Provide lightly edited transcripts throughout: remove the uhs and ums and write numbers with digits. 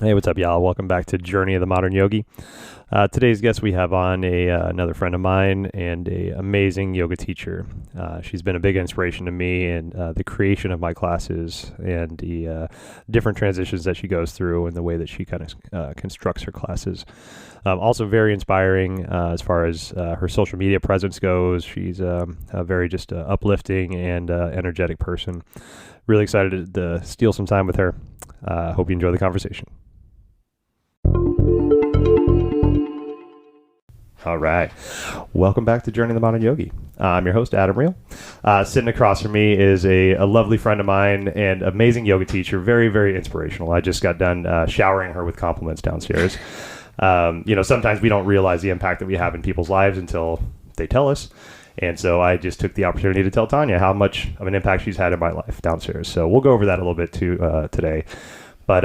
Hey, what's up, y'all? Welcome back to Journey of the Modern Yogi. Today's guest, we have on another friend of mine and a amazing yoga teacher. She's been a big inspiration to me in the creation of my classes and the different transitions that she goes through and the way that she kind of constructs her classes. Also very inspiring as far as her social media presence goes. She's a very just uplifting and energetic person. Really excited to steal some time with her. Hope you enjoy the conversation. All right. Welcome back to Journey of the Modern Yogi. I'm your host, Adam Reel. Sitting across from me is a lovely friend of mine and amazing yoga teacher. Very, very inspirational. I just got done showering her with compliments downstairs. Sometimes we don't realize the impact that we have in people's lives until they tell us. And so I just took the opportunity to tell Tanya how much of an impact she's had in my life downstairs. So we'll go over that a little bit too today. But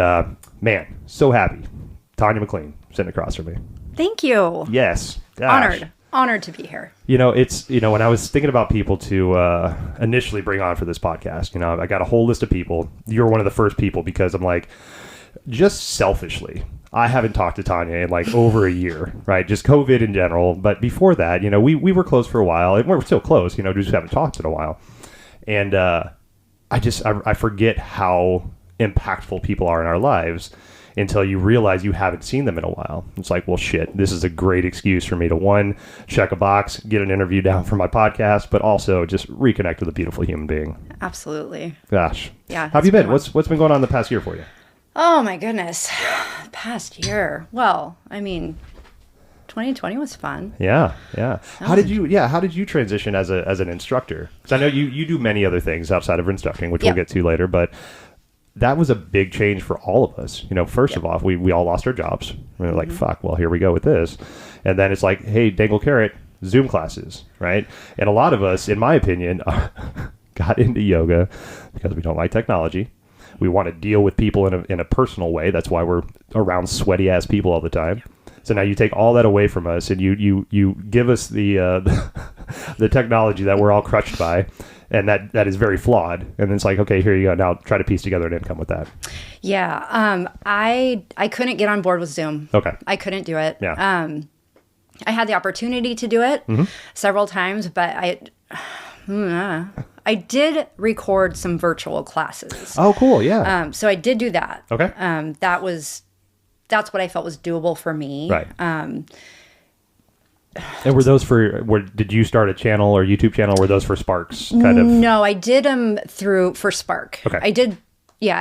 man, so happy. Tanya McLean sitting across from me. Thank you. Yes. Gosh. Honored to be here. It's, when I was thinking about people to initially bring on for this podcast, I got a whole list of people. You're one of the first people because I'm like, just selfishly, I haven't talked to Tanya in like over a year, right? Just COVID in general. But before that, we were close for a while and we're still close, just haven't talked in a while. And I forget how impactful people are in our lives until you realize you haven't seen them in a while. It's like, well, shit, this is a great excuse for me to, one, check a box, get an interview down for my podcast, but also just reconnect with a beautiful human being. Absolutely. Gosh. Yeah. How have you been? What's been going on the past year for you? Oh, my goodness. Past year. Well, 2020 was fun. Yeah. How did you transition as an instructor? Because I know you do many other things outside of instructing, which we'll get to later, but that was a big change for all of us. First of all, we all lost our jobs. We were like, fuck, well, here we go with this. And then it's like, hey, dangle carrot, Zoom classes, right? And a lot of us, in my opinion, got into yoga because we don't like technology. We want to deal with people in a personal way. That's why we're around sweaty ass people all the time. So now you take all that away from us and you give us the the technology that we're all crushed by. And that is very flawed. And it's like, okay, here you go. Now try to piece together an income with that. Yeah. I couldn't get on board with Zoom. Okay. I couldn't do it. Yeah. I had the opportunity to do it several times, but I did record some virtual classes. Oh, cool. Yeah. So I did do that. Okay. That's what I felt was doable for me. Right. And were those did you start a channel or YouTube channel? Or were those for Sparks kind of? No, I did them for Spark. Okay. I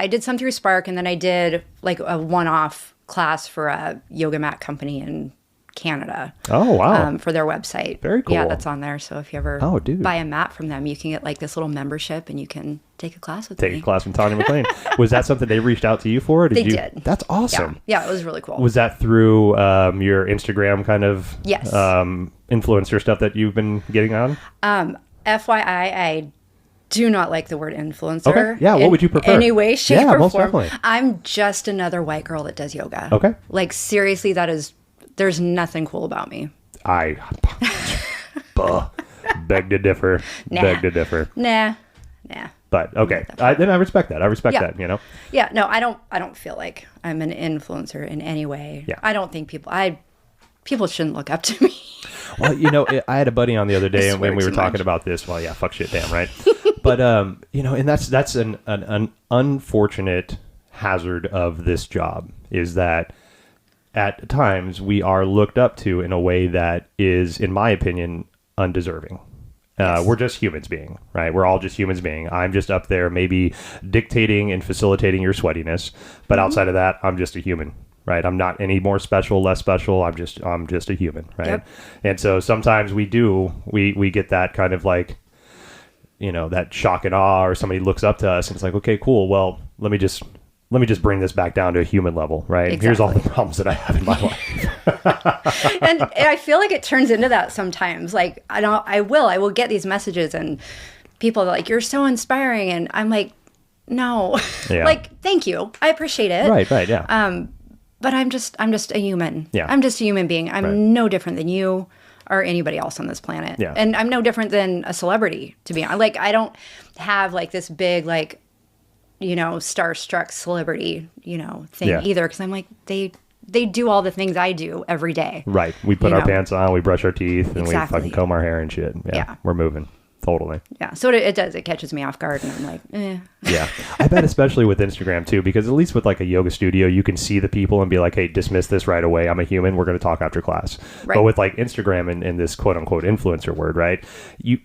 did some through Spark, and then I did like a one-off class for a yoga mat company in Canada. Oh, wow. For their website. Very cool. Yeah, that's on there. So if you ever buy a mat from them, you can get like this little membership and you can take a class with me. Take a class from Tanya McLean. Was that something they reached out to you for? They did. That's awesome. Yeah, it was really cool. Was that through your Instagram kind of influencer stuff that you've been getting on? FYI, I do not like the word influencer. Okay. Yeah, what would you prefer? Any way, shape, or most form. Definitely. I'm just another white girl that does yoga. Okay. Like seriously, there's nothing cool about me. Beg to differ. Nah. Beg to differ. Nah. But okay, then I respect that. I respect that. Yeah. No, I don't feel like I'm an influencer in any way. Yeah. I don't think people shouldn't look up to me. Well, I had a buddy on the other day, and when we were talking about this, well, yeah, fuck shit, damn right. But and that's an unfortunate hazard of this job is that at times we are looked up to in a way that is, in my opinion, undeserving. Yes. We're just humans being, right? We're all just humans being. I'm just up there maybe dictating and facilitating your sweatiness. But outside of that, I'm just a human, right? I'm not any more special, less special. I'm just a human, right? Yep. And so sometimes we get that kind of like, that shock and awe, or somebody looks up to us and it's like, okay, cool. Well, let me just bring this back down to a human level, right? Exactly. Here's all the problems that I have in my life. And I feel like it turns into that sometimes. Like, I will get these messages and people are like, you're so inspiring. And I'm like, no, like, thank you. I appreciate it. Right. Yeah. But I'm just a human. Yeah. I'm just a human being. I'm no different than you or anybody else on this planet. Yeah. And I'm no different than a celebrity, to be honest. Like, I don't have like this big, like, starstruck celebrity, thing either. Because I'm like, they do all the things I do every day. Right. We put our pants on, we brush our teeth, and we fucking comb our hair and shit. Yeah. We're moving. Totally. Yeah. So it does. It catches me off guard, and I'm like, eh. Yeah. I bet especially with Instagram too, because at least with like a yoga studio, you can see the people and be like, hey, dismiss this right away. I'm a human. We're going to talk after class. Right. But with like Instagram and this quote unquote influencer word, right? You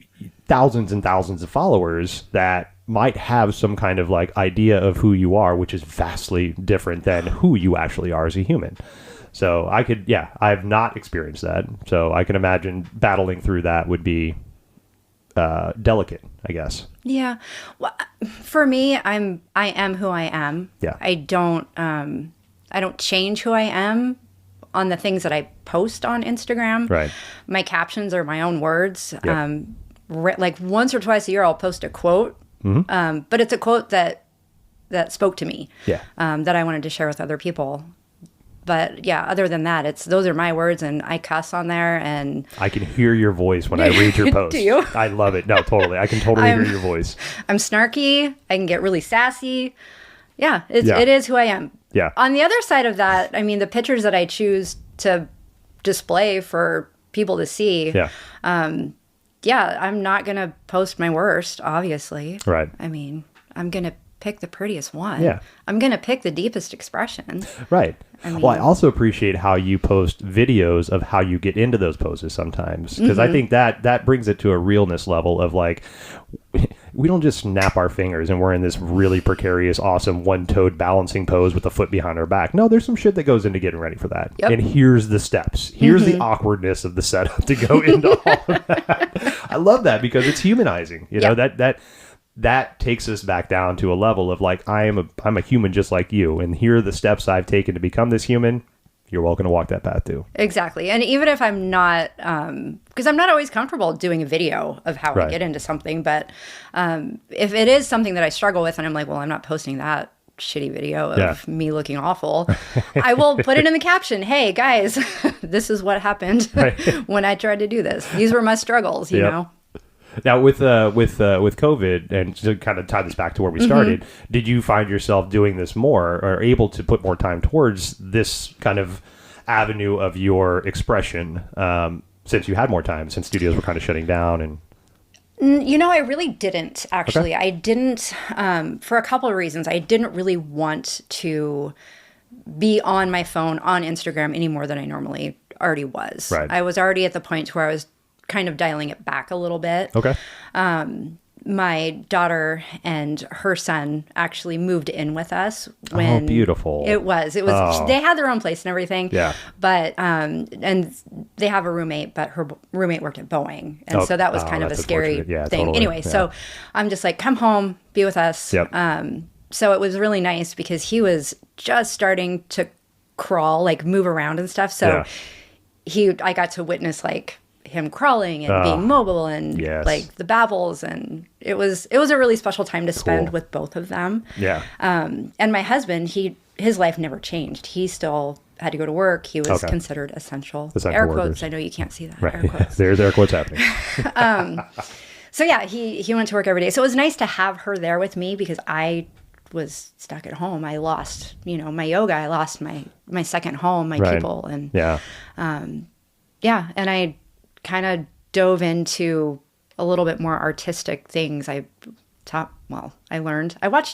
thousands and thousands of followers that might have some kind of like idea of who you are, which is vastly different than who you actually are as a human. So I've not experienced that. So I can imagine battling through that would be delicate, I guess. Yeah. Well, for me, I am who I am. Yeah. I don't change who I am on the things that I post on Instagram. Right. My captions are my own words. Yep. Like once or twice a year, I'll post a quote. Mm-hmm. But it's a quote that spoke to me. Yeah. That I wanted to share with other people. But yeah, other than that, those are my words, and I cuss on there, and I can hear your voice when I read your post. Do you? I love it. No, totally. I can totally hear your voice. I'm snarky. I can get really sassy. Yeah, it is who I am. Yeah. On the other side of that, I mean, the pictures that I choose to display for people to see. Yeah. I'm not gonna post my worst, obviously. Right. I mean, I'm gonna pick the prettiest one. Yeah. I'm gonna pick the deepest expression. Right. I also appreciate how you post videos of how you get into those poses sometimes, because I think that brings it to a realness level of like, we don't just snap our fingers and we're in this really precarious, awesome one-toed balancing pose with a foot behind our back. No, there's some shit that goes into getting ready for that. Yep. And here's the steps. Here's the awkwardness of the setup to go into all of that. I love that because it's humanizing. You know, that takes us back down to a level of like, I'm a human just like you, and here are the steps I've taken to become this human. You're welcome to walk that path too. Exactly. And even if I'm not, because I'm not always comfortable doing a video of how I get into something, but if it is something that I struggle with and I'm like, well, I'm not posting that shitty video of me looking awful, I will put it in the caption. Hey guys, this is what happened when I tried to do this. These were my struggles, you know? Now, with COVID, and to kind of tie this back to where we started, did you find yourself doing this more, or able to put more time towards this kind of avenue of your expression since you had more time, since studios were kind of shutting down? And I really didn't, actually. Okay. I didn't, for a couple of reasons. I didn't really want to be on my phone on Instagram any more than I normally already was. Right. I was already at the point where I was kind of dialing it back a little bit. Okay. My daughter and her son actually moved in with us when beautiful. It was they had their own place and everything. Yeah. But and they have a roommate, but her roommate worked at Boeing. And so that was kind of a scary thing. Totally. Anyway, so I'm just like, come home, be with us. Yep. So it was really nice because he was just starting to crawl, like move around and stuff. So I got to witness like him crawling and being mobile and like the babbles, and it was a really special time to spend with both of them. Yeah. And my husband, his life never changed. He still had to go to work. He was considered essential. Air quotes. Workers. I know you can't see that. Right. Air quotes. There's air quotes happening. So yeah, he went to work every day. So it was nice to have her there with me because I was stuck at home. I lost, my yoga. I lost my second home, my people, and and I kind of dove into a little bit more artistic things. I watched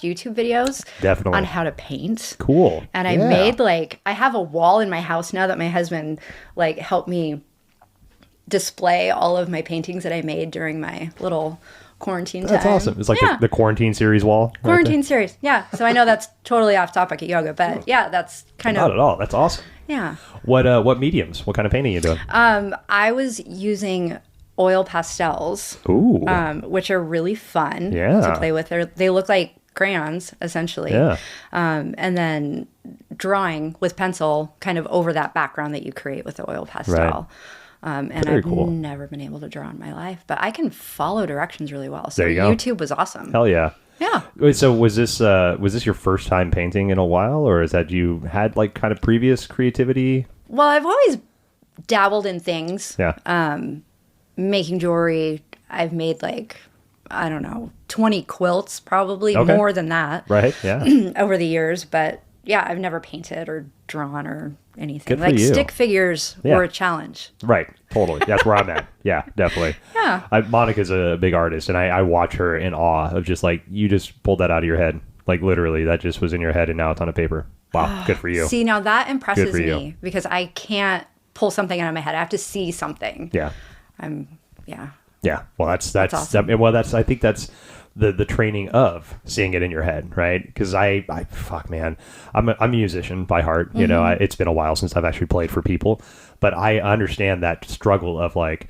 YouTube videos on how to paint. Cool. And I made I have a wall in my house now that my husband helped me display all of my paintings that I made during my little quarantine time. That's awesome. It's like the quarantine series wall. Quarantine series. Yeah. So I know that's totally off topic at yoga, but that's kind of. Not at all. That's awesome. Yeah. What mediums? What kind of painting are you doing? I was using oil pastels, which are really fun to play with. They look like crayons, essentially. Yeah. And then drawing with pencil kind of over that background that you create with the oil pastel. Right. And I've never been able to draw in my life, but I can follow directions really well. So YouTube was awesome. Hell yeah. Yeah. Wait, so was this your first time painting in a while, or is that you had kind of previous creativity? Well, I've always dabbled in things. Yeah. Making jewelry. I've made 20 quilts, probably more than that. Right. Yeah. Over the years. But yeah, I've never painted or drawn or anything. Good for you. Stick figures were a challenge. Right. Totally. That's where I'm at. Yeah, definitely. Yeah. Monica's a big artist, and I watch her in awe of just like, you just pulled that out of your head. Like literally, that just was in your head and now it's on a paper. Wow. Good for you. See, now that impresses me because I can't pull something out of my head. I have to see something. Yeah. Yeah. Well, that's awesome. Well, I think that's the training of seeing it in your head, right? Because fuck, man, I'm a musician by heart. You know, it's been a while since I've actually played for people, but I understand that struggle of like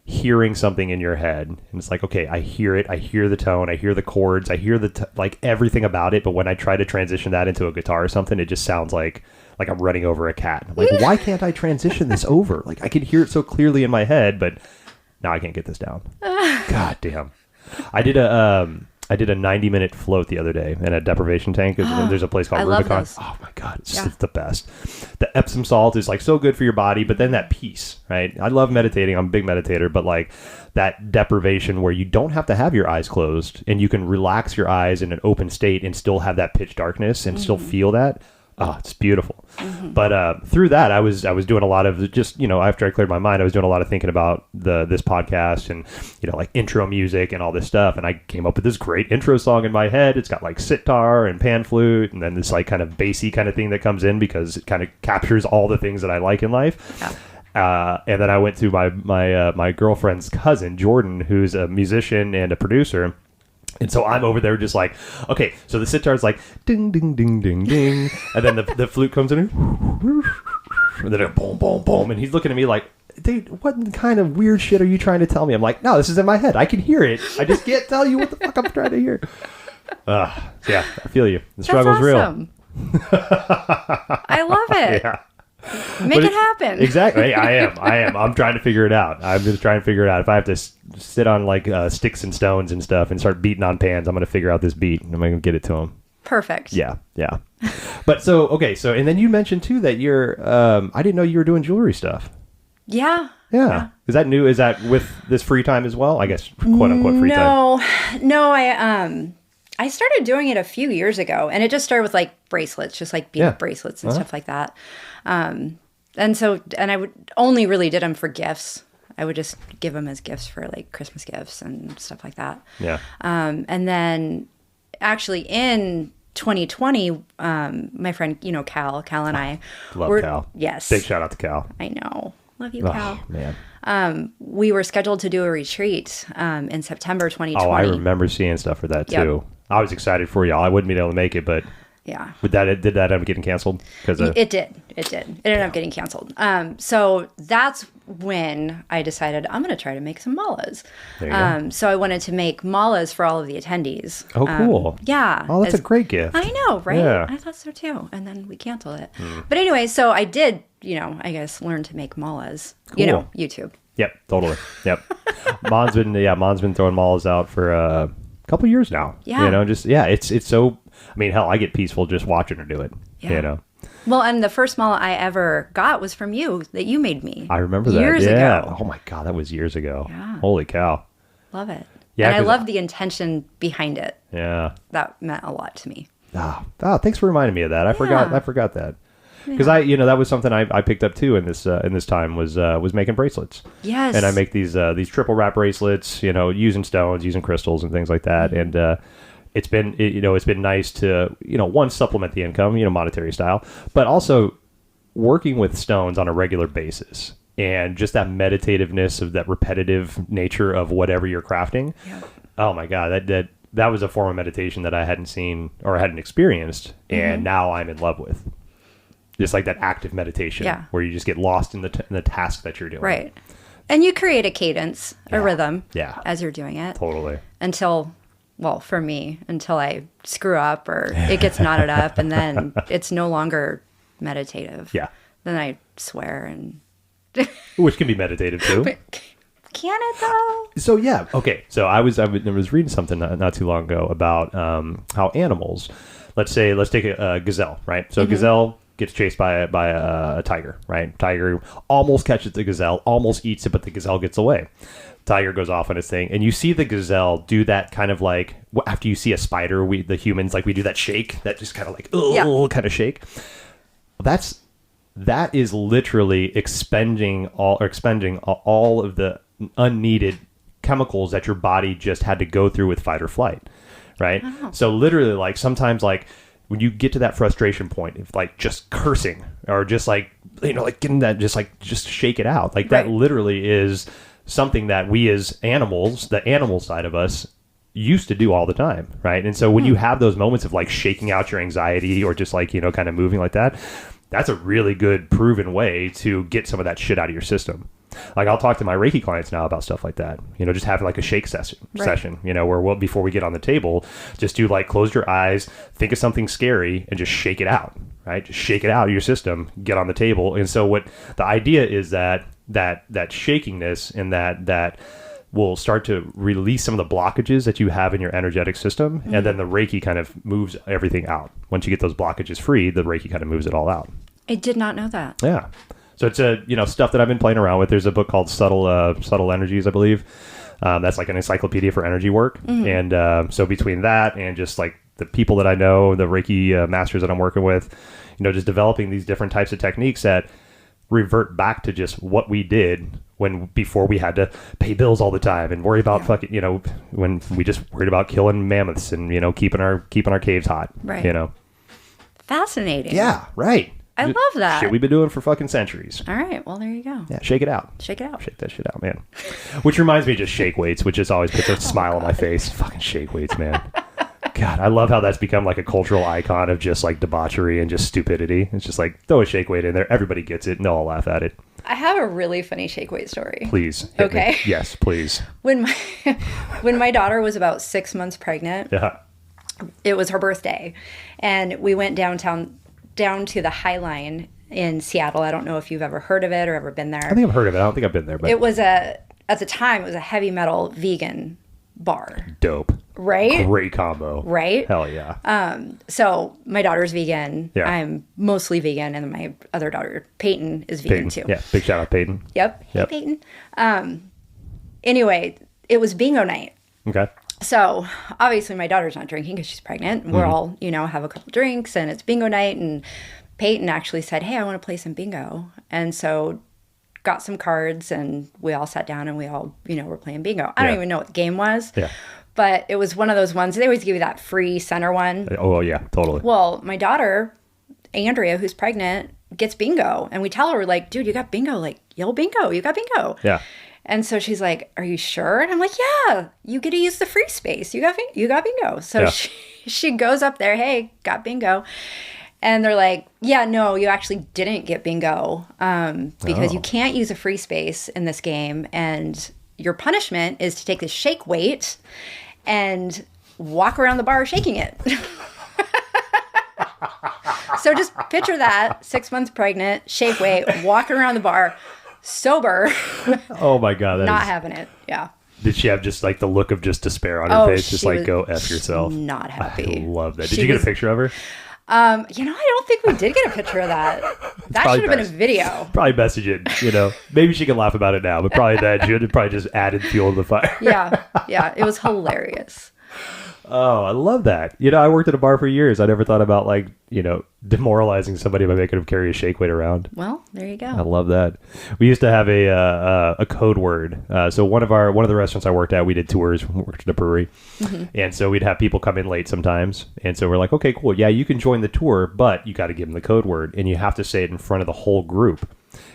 hearing something in your head, and it's like, okay, I hear it, I hear the tone, I hear the chords, I hear like everything about it, but when I try to transition that into a guitar or something, it just sounds like I'm running over a cat. I'm like, why can't I transition this over? Like I can hear it so clearly in my head, but now I can't get this down. God damn. I did a 90-minute float the other day in a deprivation tank. There's a place called Rubicon. Oh my God, it's just the best. The Epsom salt is like so good for your body, but then that peace, right? I love meditating. I'm a big meditator, but like that deprivation where you don't have to have your eyes closed and you can relax your eyes in an open state and still have that pitch darkness and still feel that. Oh, it's beautiful. But through that, I was doing a lot of just, you know, after I cleared my mind, I was doing a lot of thinking about this podcast and, you know, like intro music and all this stuff. And I came up with this great intro song in my head. It's got like sitar and pan flute and then this like kind of bassy kind of thing that comes in because it kind of captures all the things that I like in life. Yeah. And then I went to my girlfriend's cousin, Jordan, who's a musician and a producer. And so I'm over there just like, okay, so the sitar's like ding, ding, ding, ding, ding. And then the flute comes in and then it boom, boom, boom. And he's looking at me like, dude, what kind of weird shit are you trying to tell me? I'm like, no, this is in my head. I can hear it. I just can't tell you what the fuck I'm trying to hear. Yeah, I feel you. The struggle's awesome. Real. I love it. Yeah. Make it happen. Exactly. Hey, I am. I'm trying to figure it out. I'm just trying to figure it out. If I have to sit on like sticks and stones and stuff and start beating on pans, I'm going to figure out this beat and I'm going to get it to him. Perfect. Yeah. But so, okay. So, and then you mentioned too that you're, I didn't know you were doing jewelry stuff. Yeah. Is that new? Is that with this free time as well? I guess, quote unquote free time. No, I started doing it a few years ago and it just started with like bracelets, just like bead bracelets and stuff like that. And I would only really did them for gifts. I would just give them as gifts for like Christmas gifts and stuff like that. Yeah. And then actually in 2020, my friend, you know, Cal and I love Cal. Yes. Big shout out to Cal. I know. Love you, Cal. Man. We were scheduled to do a retreat in September 2020. Oh, I remember seeing stuff for that too. Yep. I was excited for y'all. I wouldn't be able to make it, but yeah. Did that end up getting canceled? It did. It ended up getting canceled. So that's when I decided I'm going to try to make some malas. There you go. So I wanted to make malas for all of the attendees. Oh, cool. Yeah. Oh, that's a great gift. I know, right? Yeah. I thought so too. And then we canceled it. But anyway, so I did, you know, I guess learn to make malas. Cool. You know, YouTube. Yep, totally. Yep. Mon's been throwing malas out for a couple years now. Yeah. You know, just it's so. I mean, hell, I get peaceful just watching her do it. Yeah. You know. Well, and the first mala I ever got was from you that you made me. I remember that. Years ago. Oh my God, that was years ago. Yeah. Holy cow. Love it. Yeah. And I love the intention behind it. Yeah. That meant a lot to me. Oh, thanks for reminding me of that. I forgot that. Because that was something I picked up too in this time was making bracelets. Yes. And I make these triple wrap bracelets, you know, using stones, using crystals and things like that. Mm-hmm. And it's been nice to, you know, one, supplement the income, you know, monetary style, but also working with stones on a regular basis and just that meditativeness of that repetitive nature of whatever you're crafting. Yeah. Oh my God, that was a form of meditation that I hadn't seen or hadn't experienced, and now I'm in love with. Just like that active meditation where you just get lost in the task that you're doing. Right. And you create a cadence, a rhythm as you're doing it. Totally. For me, until I screw up or it gets knotted up and then it's no longer meditative. Yeah. Then I swear and... Which can be meditative too. But can it though? So yeah. Okay. So I was reading something not too long ago about how animals, let's take a gazelle, right? So gazelle gets chased by a tiger, right? Tiger almost catches the gazelle, almost eats it, but the gazelle gets away. Tiger goes off on its thing, and you see the gazelle do that kind of like, after you see a spider, the humans, like we do that shake, that just kind of like, kind of shake. That is literally expending all of the unneeded chemicals that your body just had to go through with fight or flight, right? Oh. So literally, like sometimes, like when you get to that frustration point of like just cursing or just like, like getting that, just shake it out. Like that literally is something that we as animals, the animal side of us, used to do all the time, right? And so when you have those moments of like shaking out your anxiety or just like, kind of moving like that, that's a really good proven way to get some of that shit out of your system. Like I'll talk to my Reiki clients now about stuff like that, just having like a shake session, where before we get on the table, just do like close your eyes, think of something scary and just shake it out, right? Just shake it out of your system, get on the table. And so what the idea is that shakingness and that will start to release some of the blockages that you have in your energetic system. Mm-hmm. And then the Reiki kind of moves everything out. Once you get those blockages free, the Reiki kind of moves it all out. I did not know that. Yeah. So it's stuff that I've been playing around with. There's a book called Subtle Energies, I believe. That's like an encyclopedia for energy work. Mm-hmm. And so between that and just like the people that I know, the Reiki masters that I'm working with, just developing these different types of techniques that revert back to just what we did before we had to pay bills all the time and worry about when we just worried about killing mammoths and, keeping our caves hot. Right. Fascinating. Yeah. Right. I love that. Shit we've been doing for fucking centuries. All right. Well, there you go. Yeah. Shake it out. Shake it out. Shake that shit out, man. Which reminds me of just shake weights, which just always puts a smile on my face. Fucking shake weights, man. God, I love how that's become like a cultural icon of just like debauchery and just stupidity. It's just like throw a shake weight in there. Everybody gets it and they'll all laugh at it. I have a really funny shake weight story. Please. Okay. Me. Yes, please. When my daughter was about 6 months pregnant, it was her birthday, and we went down to the High Line in Seattle. I don't know if you've ever heard of it or ever been there. I think I've heard of it. I don't think I've been there. But it was at the time, it was a heavy metal vegan bar. Dope. Right? Great combo. Right? Hell yeah. So my daughter's vegan. Yeah. I'm mostly vegan, and my other daughter, Peyton, is vegan too. Yeah, big shout out Peyton. Yep. Hey, Peyton. Anyway, it was bingo night. Okay. So obviously my daughter's not drinking because she's pregnant. We're all, have a couple drinks and it's bingo night. And Peyton actually said, hey, I want to play some bingo. And so got some cards and we all sat down and we all, were playing bingo. I don't even know what the game was. Yeah. But it was one of those ones. They always give you that free center one. Oh, yeah, totally. Well, my daughter, Andrea, who's pregnant, gets bingo. And we tell her, we're like, dude, you got bingo. Like, yo, bingo. You got bingo. Yeah. And so she's like, are you sure? And I'm like, yeah, you get to use the free space. You got bingo. So she goes up there, hey, got bingo. And they're like, yeah, no, you actually didn't get bingo because you can't use a free space in this game. And your punishment is to take the shake weight and walk around the bar shaking it. So just picture that, 6 months pregnant, shake weight, walking around the bar, sober. Oh my God. Not having it. Yeah. Did she have just like the look of just despair on her face? Just like, go F yourself. Not happy. I love that. Did you get a picture of her? I don't think we did get a picture of that. That should have been a video. Probably message it, Maybe she can laugh about it now, but probably that should have probably just added fuel to the fire. Yeah. It was hilarious. Oh, I love that. I worked at a bar for years. I never thought about demoralizing somebody by making them carry a shake weight around. Well, there you go. I love that. We used to have a code word. So one of the restaurants I worked at, we did tours. We worked at a brewery, and so we'd have people come in late sometimes. And so we're like, okay, cool, yeah, you can join the tour, but you got to give them the code word, and you have to say it in front of the whole group.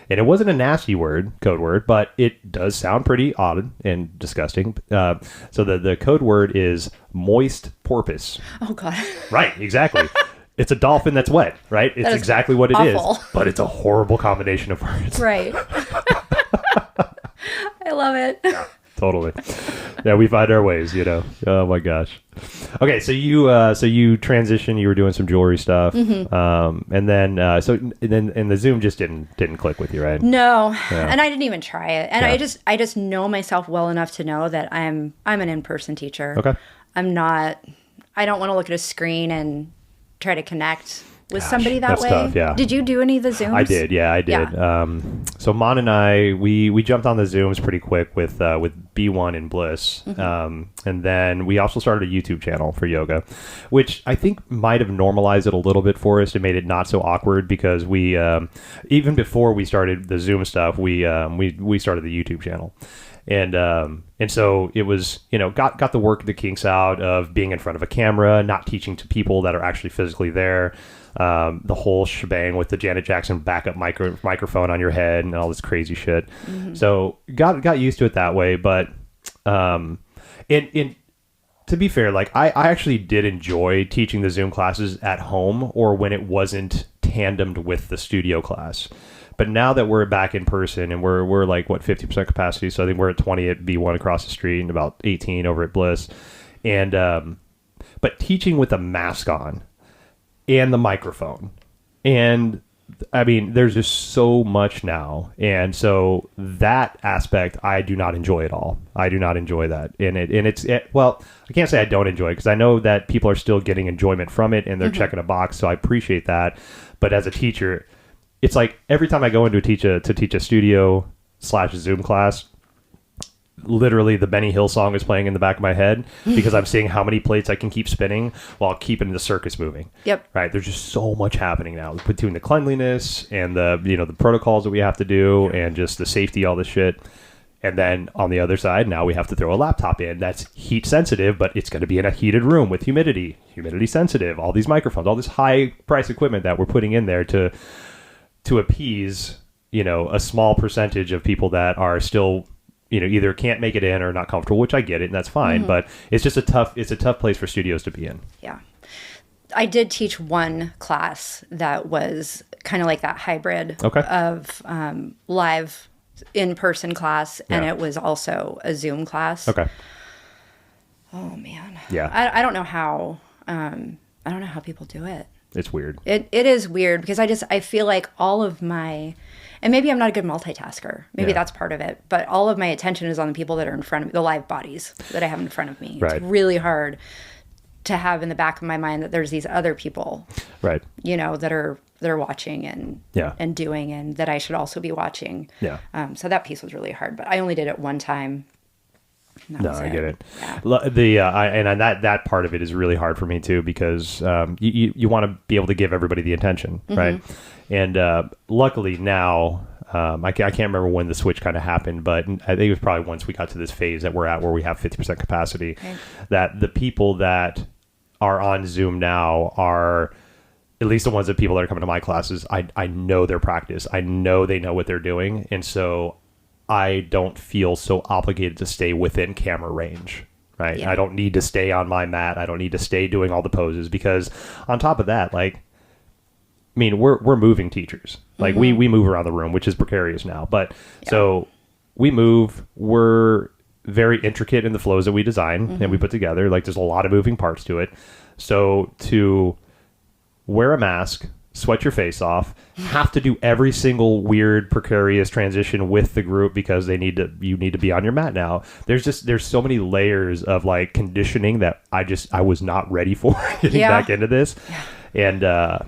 And it wasn't a nasty code word, but it does sound pretty odd and disgusting. So the code word is moist porpoise. Oh, God. Right, exactly. It's a dolphin that's wet, right? It's exactly what it is. But it's a horrible combination of words. Right. I love it. Yeah, totally. Yeah, we find our ways, Oh, my gosh. Okay, so you transitioned. You were doing some jewelry stuff, and then the Zoom just didn't click with you, right? No, and I didn't even try it. And I just know myself well enough to know that I'm an in-person teacher. Okay, I'm not. I don't want to look at a screen and try to connect with somebody that way? Tough, yeah. Did you do any of the Zooms? I did. Yeah. So Mon and I, we jumped on the Zooms pretty quick with B1 and Bliss. And then we also started a YouTube channel for yoga, which I think might have normalized it a little bit for us. It made it not so awkward because we, even before we started the Zoom stuff, we started the YouTube channel. And so it was, got the work, the kinks out of being in front of a camera, not teaching to people that are actually physically there. The whole shebang with the Janet Jackson backup microphone on your head and all this crazy shit. So got used to it that way. But, to be fair, like I actually did enjoy teaching the Zoom classes at home or when it wasn't tandemed with the studio class. But now that we're back in person and we're like, 50% capacity. So I think we're at 20 at B1 across the street and about 18 over at Bliss. And, but teaching with a mask on and the microphone. And I mean, there's just so much now. And so that aspect, I do not enjoy at all. I do not enjoy that. Well, I can't say I don't enjoy it because I know that people are still getting enjoyment from it and they're checking a box. So I appreciate that. But as a teacher, it's like every time I go in to teach a studio / Zoom class, literally the Benny Hill song is playing in the back of my head because I'm seeing how many plates I can keep spinning while keeping the circus moving. Yep. Right. There's just so much happening now between the cleanliness and the protocols that we have to do and just the safety, all this shit. And then on the other side, now we have to throw a laptop in that's heat sensitive, but it's going to be in a heated room with humidity sensitive, all these microphones, all this high price equipment that we're putting in there to appease, a small percentage of people that are still, either can't make it in or not comfortable, which I get it and that's fine. But it's just a tough place for studios to be in. Yeah. I did teach one class that was kind of like that hybrid of live in-person class. And it was also a Zoom class. Okay. Oh man. Yeah. I don't know how, people do it. It's weird. It is weird because I feel like all of my, and maybe I'm not a good multitasker. Maybe that's part of it. But all of my attention is on the people that are in front of me, the live bodies that I have in front of me. Right. It's really hard to have in the back of my mind that there's these other people, right? That are watching and doing, and that I should also be watching. Yeah. So that piece was really hard. But I only did it one time. No, I get it. Yeah. That part of it is really hard for me too because you want to be able to give everybody the attention, right? And luckily now, I can't remember when the switch kind of happened, but I think it was probably once we got to this phase that we're at where we have 50% capacity, that the people that are on Zoom now are at least the ones that people that are coming to my classes. I know their practice. I know they know what they're doing, and so I don't feel so obligated to stay within camera range, right? Yeah. I don't need to stay on my mat. I don't need to stay doing all the poses because on top of that, we're moving teachers. Like we move around the room, which is precarious now. But so we move, we're very intricate in the flows that we design and we put together. Like there's a lot of moving parts to it. So to wear a mask, sweat your face off, have to do every single weird, precarious transition with the group because you need to be on your mat now. There's so many layers of like conditioning that I was not ready for getting back into this. And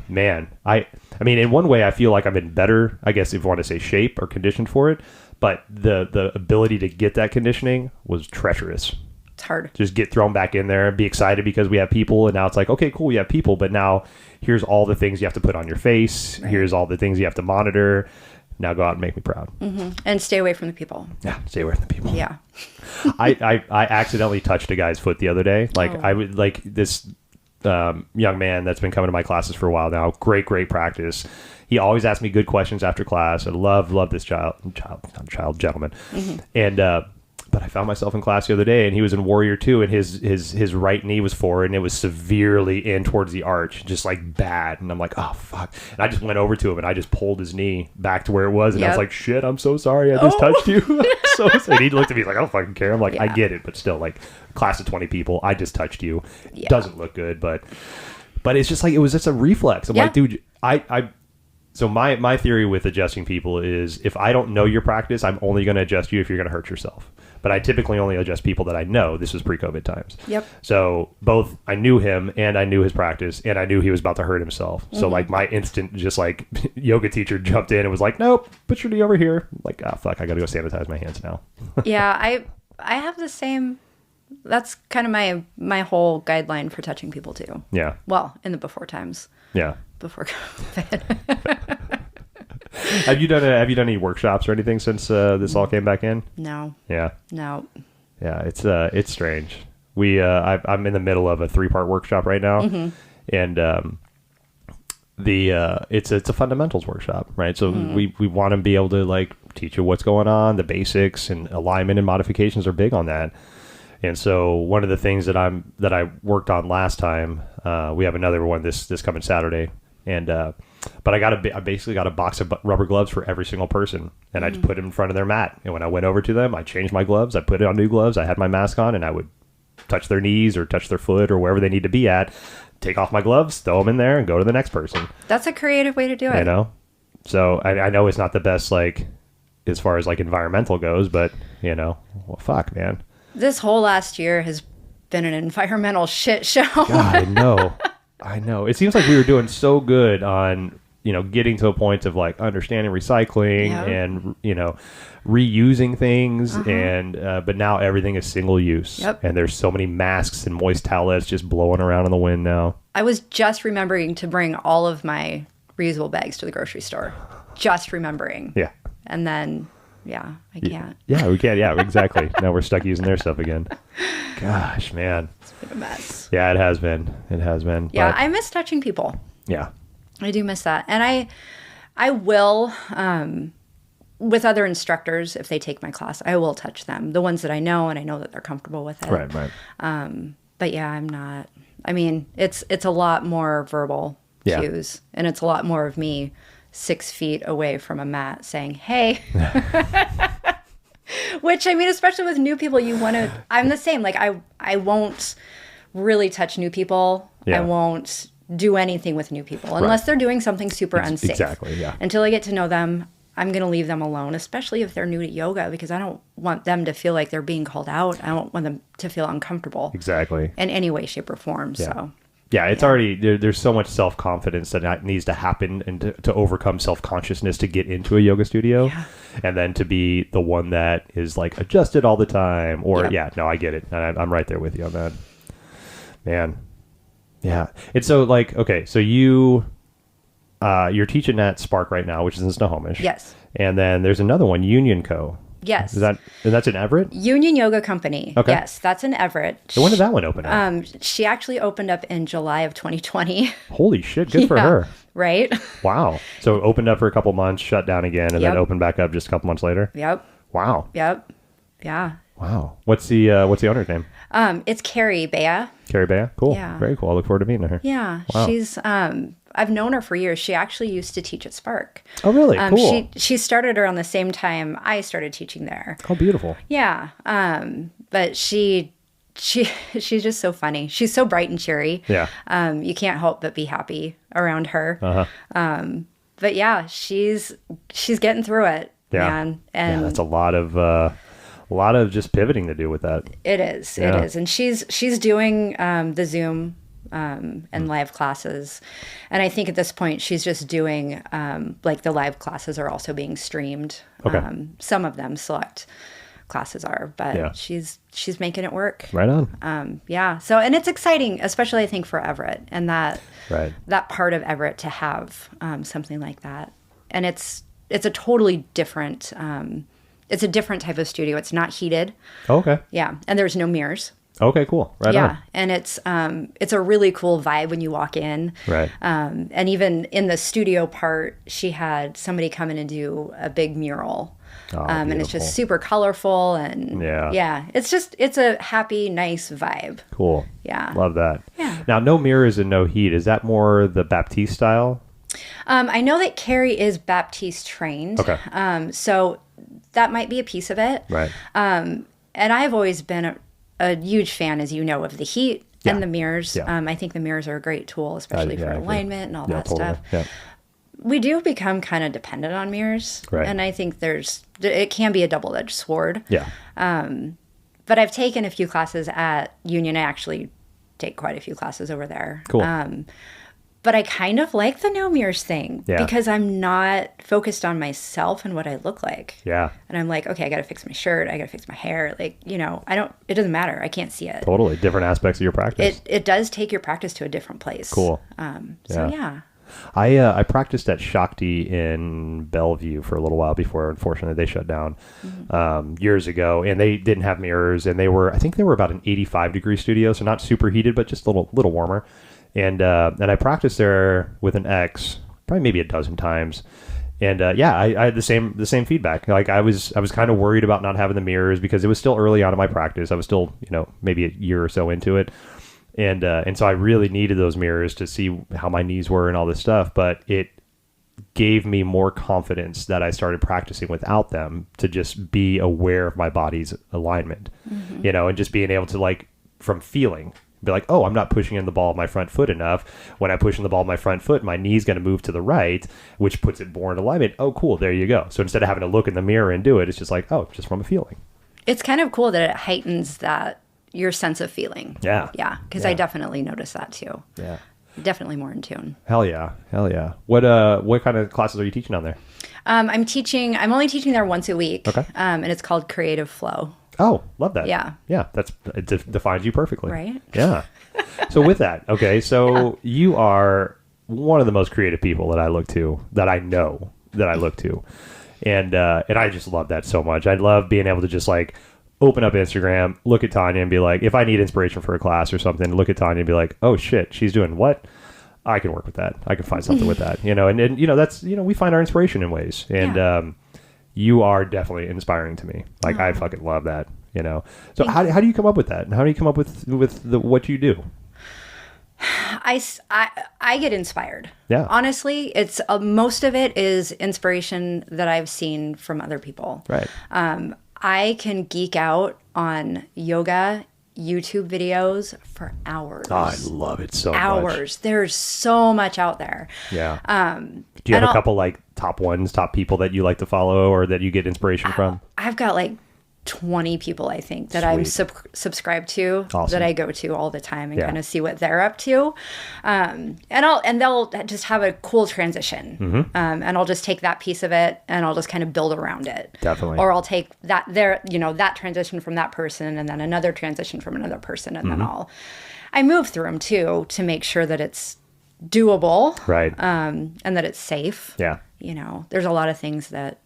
man, I mean, in one way I feel like I'm in better, I guess if you want to say shape or conditioned for it, but the ability to get that conditioning was treacherous. It's hard. Just get thrown back in there and be excited because we have people, and now it's like, okay, cool, we have people, but now here's all the things you have to put on your face. Right. Here's all the things you have to monitor. Now go out and make me proud. And stay away from the people. Yeah, stay away from the people. Yeah. I accidentally touched a guy's foot the other day. I would like this young man that's been coming to my classes for a while now. Great practice. He always asks me good questions after class. I love this gentleman. And but I found myself in class the other day, and he was in Warrior 2, and his right knee was forward, and it was severely in towards the arch, just like bad. And I'm like, oh fuck! And I just went over to him, and I just pulled his knee back to where it was, and I was like, shit, I'm so sorry, I just touched you. And he looked at me like, I don't fucking care. I'm like, I get it, but still, like, class of 20 people, I just touched you. Doesn't look good, but it's just like, it was just a reflex. I'm like, dude, So my theory with adjusting people is if I don't know your practice, I'm only going to adjust you if you're going to hurt yourself. but I typically only adjust people that I know. This was pre-COVID times. Yep. So both I knew him and I knew his practice and I knew he was about to hurt himself. So like my instant just like yoga teacher jumped in and was like, nope, put your knee over here. Like, oh fuck, I got to go sanitize my hands now. Yeah, I have the same. That's kind of my whole guideline for touching people too. Yeah. Well, in the before times. Yeah. Before COVID. Have you done any workshops or anything since this all came back in? No. Yeah. No. Yeah, it's strange. I'm in the middle of a 3-part workshop right now, and it's a fundamentals workshop, right? So we want to be able to like teach you what's going on, the basics, and alignment and modifications are big on that. And so one of the things that I worked on last time, we have another one this coming Saturday, and but I basically got a box of rubber gloves for every single person, and I just put them in front of their mat. And when I went over to them, I changed my gloves, I put on new gloves, I had my mask on, and I would touch their knees or touch their foot or wherever they need to be at, take off my gloves, throw them in there, and go to the next person. That's a creative way to do it. You know, so I know it's not the best like as far as like environmental goes, but you know, well, fuck, man. This whole last year has been an environmental shit show. God, I know. It seems like we were doing so good on, you know, getting to a point of like understanding recycling and, you know, reusing things. And, but now everything is single use. Yep. And there's so many masks and moist towelettes just blowing around in the wind now. I was just remembering to bring all of my reusable bags to the grocery store. Just remembering. Yeah. And then, yeah, I can't. Yeah, we can't. Yeah, exactly. Now we're stuck using their stuff again. Gosh, man. It's been a mess. Yeah, it has been. It has been. Yeah, but, I miss touching people. Yeah. I do miss that. And I will, with other instructors, if they take my class, I will touch them. The ones that I know, and I know that they're comfortable with it. Right. But yeah, I'm not. I mean, it's a lot more verbal cues, and it's a lot more of me 6 feet away from a mat saying, hey. Which, I mean, especially with new people, you want to, I'm the same. Like, I won't really touch new people. Yeah. I won't do anything with new people unless they're doing something super unsafe. Exactly, yeah. Until I get to know them, I'm going to leave them alone, especially if they're new to yoga, because I don't want them to feel like they're being called out. I don't want them to feel uncomfortable. Exactly. In any way, shape, or form. Yeah. So. Yeah, it's already, there's so much self-confidence that needs to happen and to overcome self-consciousness to get into a yoga studio. Yeah. And then to be the one that is like adjusted all the time. Or, no, I get it. And I'm right there with you on that. Man. Yeah. It's so like, okay, so you're teaching at Spark right now, which is in Snohomish. Yes. And then there's another one, Union Co. Yes. That's in Everett? Union Yoga Company. Okay. Yes, that's in Everett. So when did that one open up? She actually opened up in July of 2020. Holy shit, good for her. Right? Wow. So it opened up for a couple months, shut down again, and then opened back up just a couple months later? Yep. Wow. Yep. Yeah. Wow. What's the owner's name? It's Carrie Bea. Carrie Bea? Cool. Yeah. Very cool. I look forward to meeting her. Yeah. Wow. She's I've known her for years. She actually used to teach at Spark. Oh, really? Cool. She started around the same time I started teaching there. Oh, beautiful. Yeah. But she's just so funny. She's so bright and cheery. Yeah. You can't help but be happy around her. Uh-huh. But yeah, she's getting through it. Yeah. Man. And yeah, that's a lot of just pivoting to do with that. It is. Yeah. It is. And she's doing the Zoom and live classes. And I think at this point she's just doing like the live classes are also being streamed. Okay. Some of them select classes are, but she's making it work. Right on. Yeah. So, and it's exciting, especially I think for Everett and that part of Everett to have something like that. And it's a totally different, it's a different type of studio. It's not heated. Oh, okay. Yeah. And there's no mirrors. Okay, cool. Right on. And it's a really cool vibe when you walk in. Right. And even in the studio part, she had somebody come in and do a big mural. Oh, and it's just super colorful and it's a happy, nice vibe. Cool. Yeah. Love that. Yeah. Now, no mirrors and no heat. Is that more the Baptiste style? I know that Carrie is Baptiste trained. Okay. So that might be a piece of it. Right. And I've always been a huge fan, as you know, of the heat and the mirrors. Yeah. I think the mirrors are a great tool, especially for alignment and all that stuff. Yeah. We do become kind of dependent on mirrors. Right. And I think it can be a double-edged sword. Yeah. But I've taken a few classes at Union. I actually take quite a few classes over there. Cool. But I kind of like the no mirrors thing Yeah. because I'm not focused on myself and what I look like. Yeah. And I'm like, okay, I got to fix my shirt. I got to fix my hair. Like, it doesn't matter. I can't see it. Totally. Different aspects of your practice. It does take your practice to a different place. Cool. So yeah. I practiced at Shakti in Bellevue for a little while before, unfortunately, they shut down years ago, and they didn't have mirrors, and I think they were about an 85-degree studio, so not super heated, but just a little warmer. And I practiced there with an ex, probably maybe a dozen times. And I had the same feedback. Like I was kind of worried about not having the mirrors because it was still early on in my practice. I was still, maybe a year or so into it. And so I really needed those mirrors to see how my knees were and all this stuff. But it gave me more confidence that I started practicing without them to just be aware of my body's alignment, and just being able to, like, from feeling, be like, oh, I'm not pushing in the ball of my front foot enough. When I push in the ball of my front foot, my knee's going to move to the right, which puts it more in alignment. Oh, cool. There you go. So instead of having to look in the mirror and do it, it's just like, oh, just from a feeling. It's kind of cool that it heightens your sense of feeling. Yeah. Yeah. Because I definitely notice that too. Yeah. Definitely more in tune. Hell yeah. What kind of classes are you teaching on there? I'm only teaching there once a week. Okay. And it's called Creative Flow. Oh, love that. Yeah. Yeah. It defines you perfectly. Right. Yeah. So with that, okay, so you are one of the most creative people that I look to, that I know that I look to. And I just love that so much. I love being able to just, like, open up Instagram, look at Tanya and be like, if I need inspiration for a class or something, look at Tanya and be like, oh shit, she's doing what? I can work with that. I can find something with that, and that's, we find our inspiration in ways. And you are definitely inspiring to me. Like, I fucking love that, So how do you come up with that? And how do you come up with what you do? I get inspired. Yeah. Honestly, it's most of it is inspiration that I've seen from other people. Right. I can geek out on yoga YouTube videos for hours. Oh, I love it so much. Hours. There's so much out there. Yeah. Do you have a couple, like, top people that you like to follow or that you get inspiration from? I've got like 20 people, I think, that I'm subscribed to, that I go to all the time and kind of see what they're up to. And they'll just have a cool transition. And I'll just take that piece of it and I'll just kind of build around it. Definitely. Or I'll take that transition from that person and then another transition from another person. And then I move through them too, to make sure that it's doable. Right. And that it's safe. Yeah. There's a lot of things that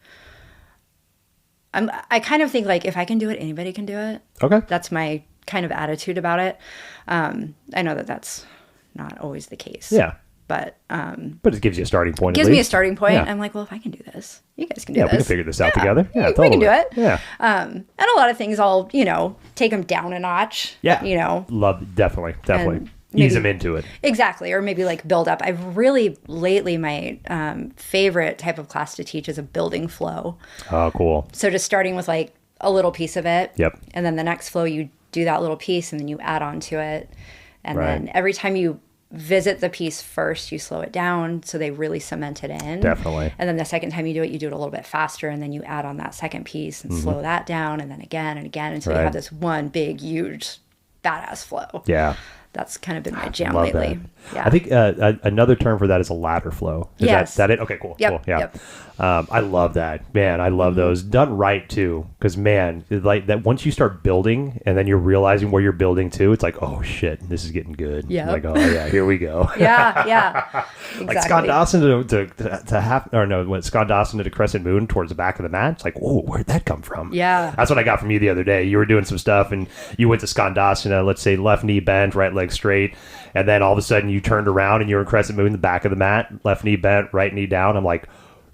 I kind of think, like, if I can do it, anybody can do it. Okay. That's my kind of attitude about it. I know that that's not always the case. Yeah. But it gives you a starting point. It gives me a starting point. Yeah. I'm like, well, if I can do this, you guys can do this. Yeah, we can figure this out together. Yeah, totally. We can do it. Yeah. And a lot of things I'll, take them down a notch. Yeah. Definitely. Ease them into it. Exactly. Or maybe, like, build up. I've really, lately, my favorite type of class to teach is a building flow. Oh, cool. So just starting with, like, a little piece of it. Yep. And then the next flow, you do that little piece and then you add on to it. And then every time you visit the piece first, you slow it down so they really cement it in. Definitely. And then the second time you do it a little bit faster, and then you add on that second piece and slow that down, and then again and again until you have this one big, huge, badass flow. Yeah. That's kind of been my jam lately. Yeah. I think another term for that is a ladder flow. Is that it? Okay, cool. Yep. Cool. Yeah. Yep. I love that. Man, I love those. Done right, too. Because, man, like that, once you start building and then you're realizing where you're building to, it's like, oh, shit, this is getting good. Yeah. Like, oh, yeah, here we go. Yeah. Exactly. Like Scott Dawson Scott Dawson did a crescent moon towards the back of the mat. It's like, whoa, where'd that come from? Yeah. That's what I got from you the other day. You were doing some stuff and you went to Scott Dawson, let's say left knee bent, right leg straight. And then all of a sudden you turned around and you were in crescent moon, the back of the mat, left knee bent, right knee down. I'm like,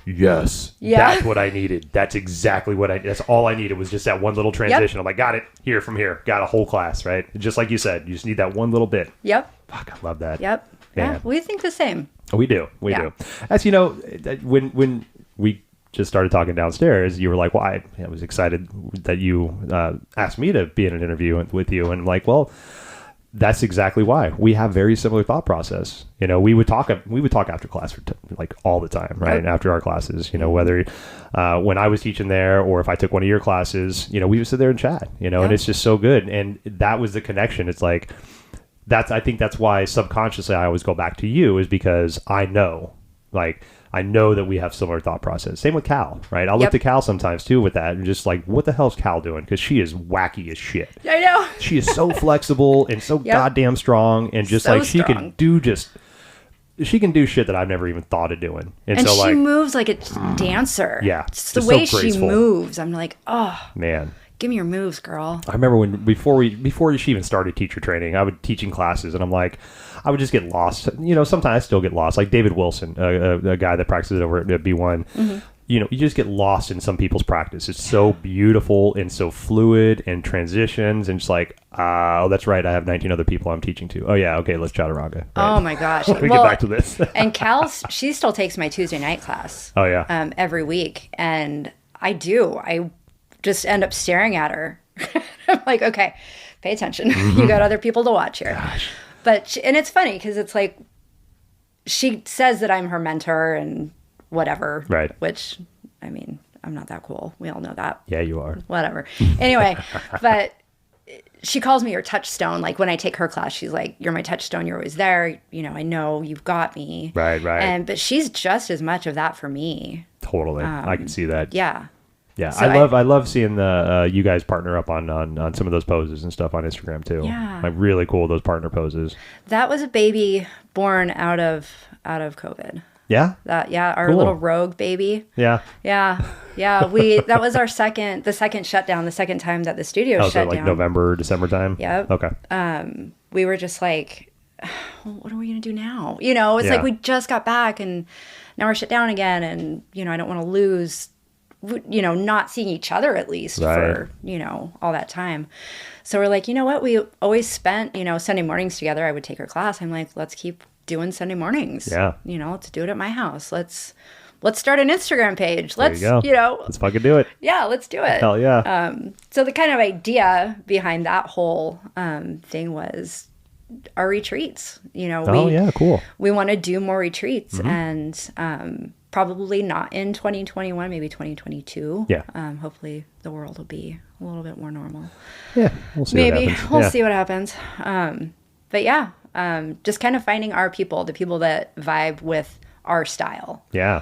yes, that's what I needed. That's exactly that's all I needed was just that one little transition. I'm like, got it from here. Got a whole class, right? Just like you said, you just need that one little bit. Yep. Fuck, I love that. Yep. Man. Yeah, we think the same. We do. We do. As you know, when we just started talking downstairs, you were like, well, I was excited that you asked me to be in an interview with you. And I'm like, well, that's exactly why we have very similar thought process. You know, we would talk after class for like all the time, right? After our classes, you know, whether when I was teaching there or if I took one of your classes, you know, we would sit there and chat, you know, and it's just so good. And that was the connection. It's like, I think that's why subconsciously I always go back to you, is because I know that we have similar thought process. Same with Cal, right? I'll look to Cal sometimes too with that, and just like, what the hell's Cal doing? Because she is wacky as shit. I know. She is so flexible and so goddamn strong, and just so like she can do shit that I've never even thought of doing. And so she moves like a dancer. Yeah, it's the way she moves. I'm like, oh man. Give me your moves, girl. I remember before she even started teacher training, I would teaching classes, and I'm like, I would just get lost. You know, sometimes I still get lost. Like David Wilson, a guy that practices over at B1. Mm-hmm. You know, you just get lost in some people's practice. It's so beautiful and so fluid and transitions, and just like, oh, that's right, I have 19 other people I'm teaching to. Oh yeah, okay, let's chaturanga. Right. Oh my gosh. Let me get back to this. And Cal, she still takes my Tuesday night class. Oh yeah. Every week, and I just end up staring at her. I'm like, okay, pay attention. Mm-hmm. You got other people to watch here. Gosh. But and it's funny because it's like, she says that I'm her mentor and whatever. Right. Which, I mean, I'm not that cool. We all know that. Yeah, you are. Whatever. Anyway, but she calls me her touchstone. Like when I take her class, she's like, you're my touchstone. You're always there. You know, I know you've got me. Right. But she's just as much of that for me. Totally. I can see that. Yeah. Yeah, so I love seeing the you guys partner up on some of those poses and stuff on Instagram too. Yeah, like really cool, those partner poses. That was a baby born out of COVID. Yeah. Our cool. Little rogue baby. Yeah. That was the second shutdown, the second time that the studio shut like down. November, December time. Yep. Okay. We were just like, well, what are we gonna do now? You know, it's like we just got back and now we're shut down again, and you know, I don't want to lose, you know, not seeing each other at least for, you know, all that time. So we're like, you know what? We always spent, you know, Sunday mornings together. I would take her class. I'm like, let's keep doing Sunday mornings. Yeah. You know, let's do it at my house. Let's start an Instagram page. Let's, you know, let's fucking do it. Yeah, let's do it. Hell yeah. So the kind of idea behind that whole thing was our retreats. You know, cool. We want to do more retreats, and probably not in 2021, maybe 2022. Yeah. Hopefully the world will be a little bit more normal. Yeah, we'll see. Maybe what happens. we'll see what happens. But yeah, just kind of finding our people, the people that vibe with our style. Yeah.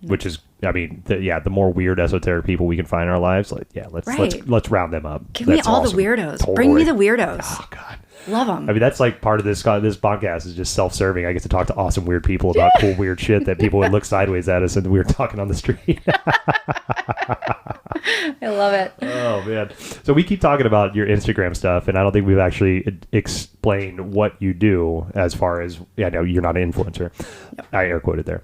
Which is, I mean, the more weird esoteric people we can find in our lives, like, yeah, let's round them up. Give me all awesome. The weirdos. Totally. Bring me the weirdos. Oh God. Love them. I mean, that's like part of this podcast is just self-serving. I get to talk to awesome weird people about cool weird shit that people would look sideways at us and we were talking on the street. I love it. Oh man. So we keep talking about your Instagram stuff, and I don't think we've actually explained what you do as far as, no, you're not an influencer. Yep. I air quoted there.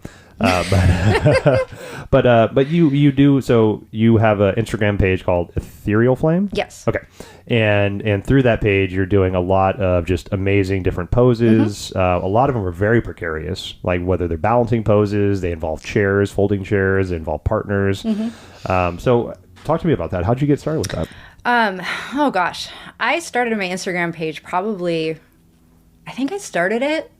But you do, so you have an Instagram page called Ethereal Flame? Yes. Okay. And through that page, you're doing a lot of just amazing different poses. Mm-hmm. A lot of them are very precarious, like whether they're balancing poses, they involve chairs, folding chairs, they involve partners. Mm-hmm. So talk to me about that. How'd you get started with that? Oh gosh. I started my Instagram page probably, I think I started it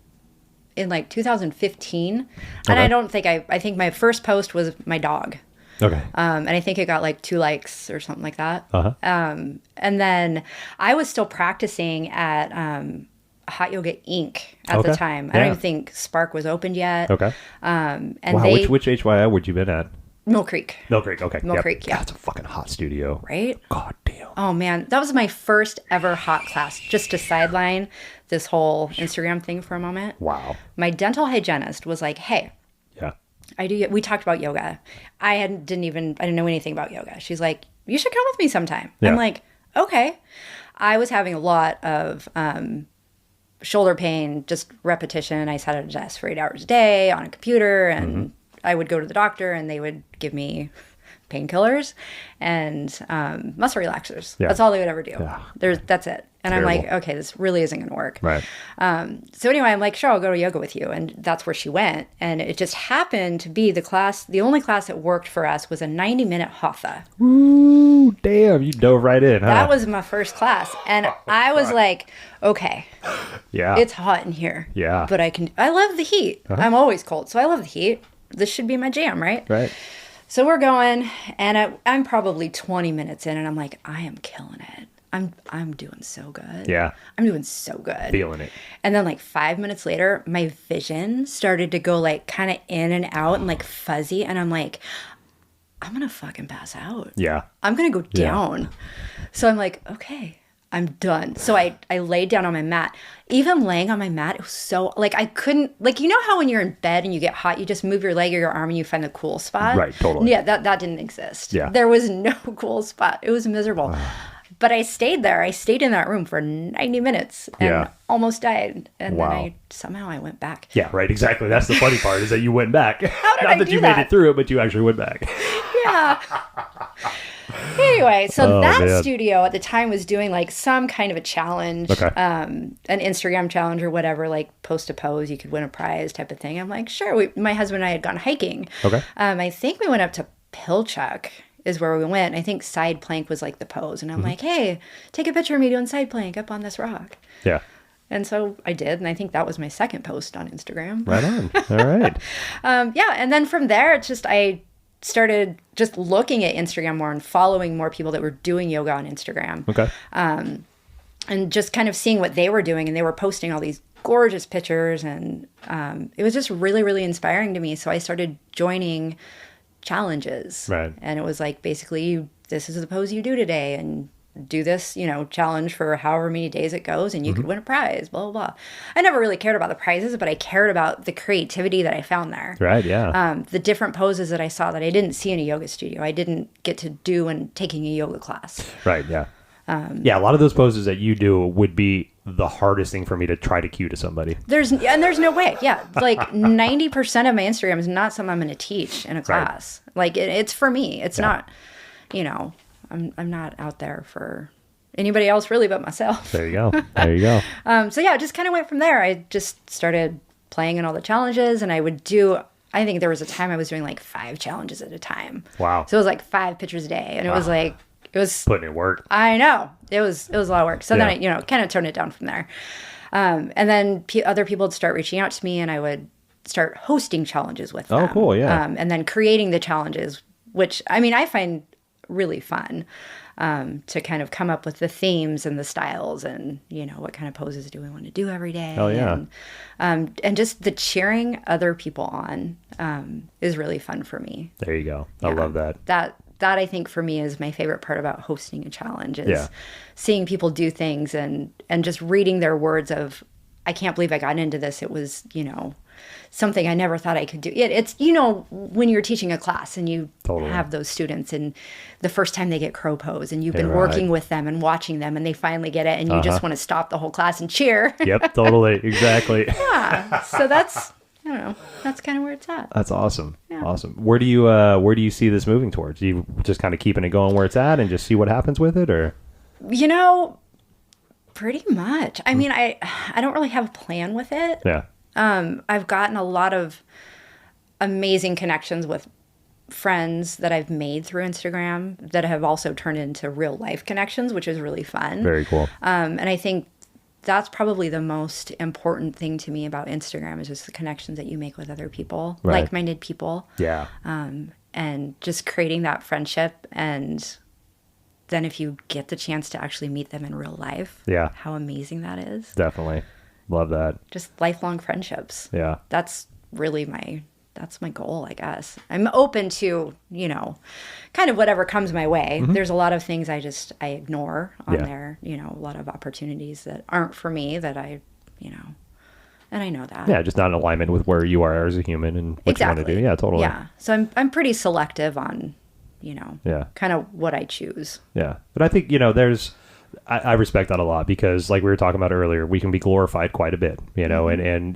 in like 2015. Okay. And I don't think I think my first post was my dog. Okay. And I think it got like 2 likes or something like that. Uh-huh. And then I was still practicing at Hot Yoga Inc. at the time. I don't even think Spark was opened yet. Okay. And wow, which HYO would you been at? Mill Creek. Okay. Mill Creek, yeah. That's a fucking hot studio. Right? God damn. Oh, man. That was my first ever hot class, just to sideline this whole Instagram thing for a moment. Wow. My dental hygienist was like, hey. Yeah. We talked about yoga. I didn't know anything about yoga. She's like, you should come with me sometime. Yeah. I'm like, okay. I was having a lot of shoulder pain, just repetition. I sat at a desk for 8 hours a day on a computer, and I would go to the doctor and they would give me painkillers and muscle relaxers. Yeah. That's all they would ever do. Yeah. That's it. And Terrible. I'm like, okay, this really isn't going to work. Right. So anyway, I'm like, sure, I'll go to yoga with you. And that's where she went. And it just happened to be the only class that worked for us was a 90-minute hatha. Ooh, damn, you dove right in, huh? That was my first class. And I was like, okay, yeah, it's hot in here. Yeah. But I love the heat. I'm always cold. So I love the heat. This should be my jam, right? Right. So we're going, and I'm probably 20 minutes in, and I'm like, I am killing it. I'm doing so good. Yeah. I'm doing so good. Feeling it. And then like 5 minutes later, my vision started to go like kind of in and out and like fuzzy. And I'm like, I'm going to fucking pass out. Yeah. I'm going to go down. So I'm like, okay, I'm done. So I laid down on my mat. Even laying on my mat, it was so, like I couldn't, like, you know how when you're in bed and you get hot, you just move your leg or your arm and you find a cool spot? Right, totally. Yeah, that didn't exist. Yeah. There was no cool spot. It was miserable. But I stayed there. I stayed in that room for 90 minutes and almost died. And then somehow I went back. Yeah, right. Exactly. That's the funny part is that you went back. How did Not I that do you that? made it through it, but you actually went back. Yeah. Anyway, so man. studio at the time was doing like some kind of a challenge, Okay. An Instagram challenge or whatever, like post a pose, you could win a prize type of thing. I'm like, sure. My husband and I had gone hiking. Okay. I think we went up to Pilchuck is where we went. I think side plank was like the pose. And I'm like, hey, take a picture of me doing side plank up on this rock. Yeah. And so I did. And I think that was my second post on Instagram. Right on. All right. Yeah. And then from there, it's just, I started just looking at Instagram more and following more people that were doing yoga on Instagram. Okay. And just kind of seeing what they were doing. And they were posting all these gorgeous pictures. And it was just really, really inspiring to me. So I started joining challenges. Right. And it was like, basically, this is the pose you do today. And do this, challenge for however many days it goes, and you could win a prize, blah, blah, blah. I never really cared about the prizes, but I cared about the creativity that I found there. Right, yeah. The different poses that I saw that I didn't see in a yoga studio. I didn't get to do when taking a yoga class. Right, yeah. Yeah, a lot of those poses that you do would be the hardest thing for me to try to cue to somebody. There's no way. Yeah. Like 90% of my Instagram is not something I'm going to teach in a class. Right. Like it's for me. It's not, I'm not out there for anybody else really but myself. There you go. There you go. So yeah, it just kind of went from there. I just started playing in all the challenges, and I think there was a time I was doing like 5 challenges at a time. Wow. So it was like 5 pictures a day, and it was putting in work. I know. It was a lot of work. So then I, kind of toned it down from there. And then other people would start reaching out to me, and I would start hosting challenges with them. Oh, cool. Yeah. And then creating the challenges, which I find really fun, to kind of come up with the themes and the styles and, what kind of poses do we want to do every day. Oh, yeah. And just the cheering other people on, is really fun for me. There you go. I love that. That I think for me is my favorite part about hosting a challenge is seeing people do things and just reading their words of, I can't believe I got into this. It was, something I never thought I could do. It's, when you're teaching a class and you have those students and the first time they get crow pose and you've been working with them and watching them and they finally get it and you just want to stop the whole class and cheer. Yep, totally. Exactly. Yeah. So that's, I don't know. That's kind of where it's at. That's awesome. Yeah. Awesome. Where do you see this moving towards? Do you just kind of keeping it going where it's at and just see what happens with it, or? Pretty much. I mean, I don't really have a plan with it. Yeah. I've gotten a lot of amazing connections with friends that I've made through Instagram that have also turned into real life connections, which is really fun. Very cool. And I think that's probably the most important thing to me about Instagram is just the connections that you make with other people, like-minded people. Yeah. And just creating that friendship. And then if you get the chance to actually meet them in real life, how amazing that is. Definitely. Love that. Just lifelong friendships. Yeah. That's really that's my goal, I guess. I'm open to, kind of whatever comes my way. Mm-hmm. There's a lot of things I ignore on there, a lot of opportunities that aren't for me that and I know that. Yeah, just not in alignment with where you are as a human and what you want to do. Yeah, totally. Yeah. So I'm pretty selective on, kind of what I choose. Yeah. But I think, I respect that a lot because like we were talking about earlier, we can be glorified quite a bit, and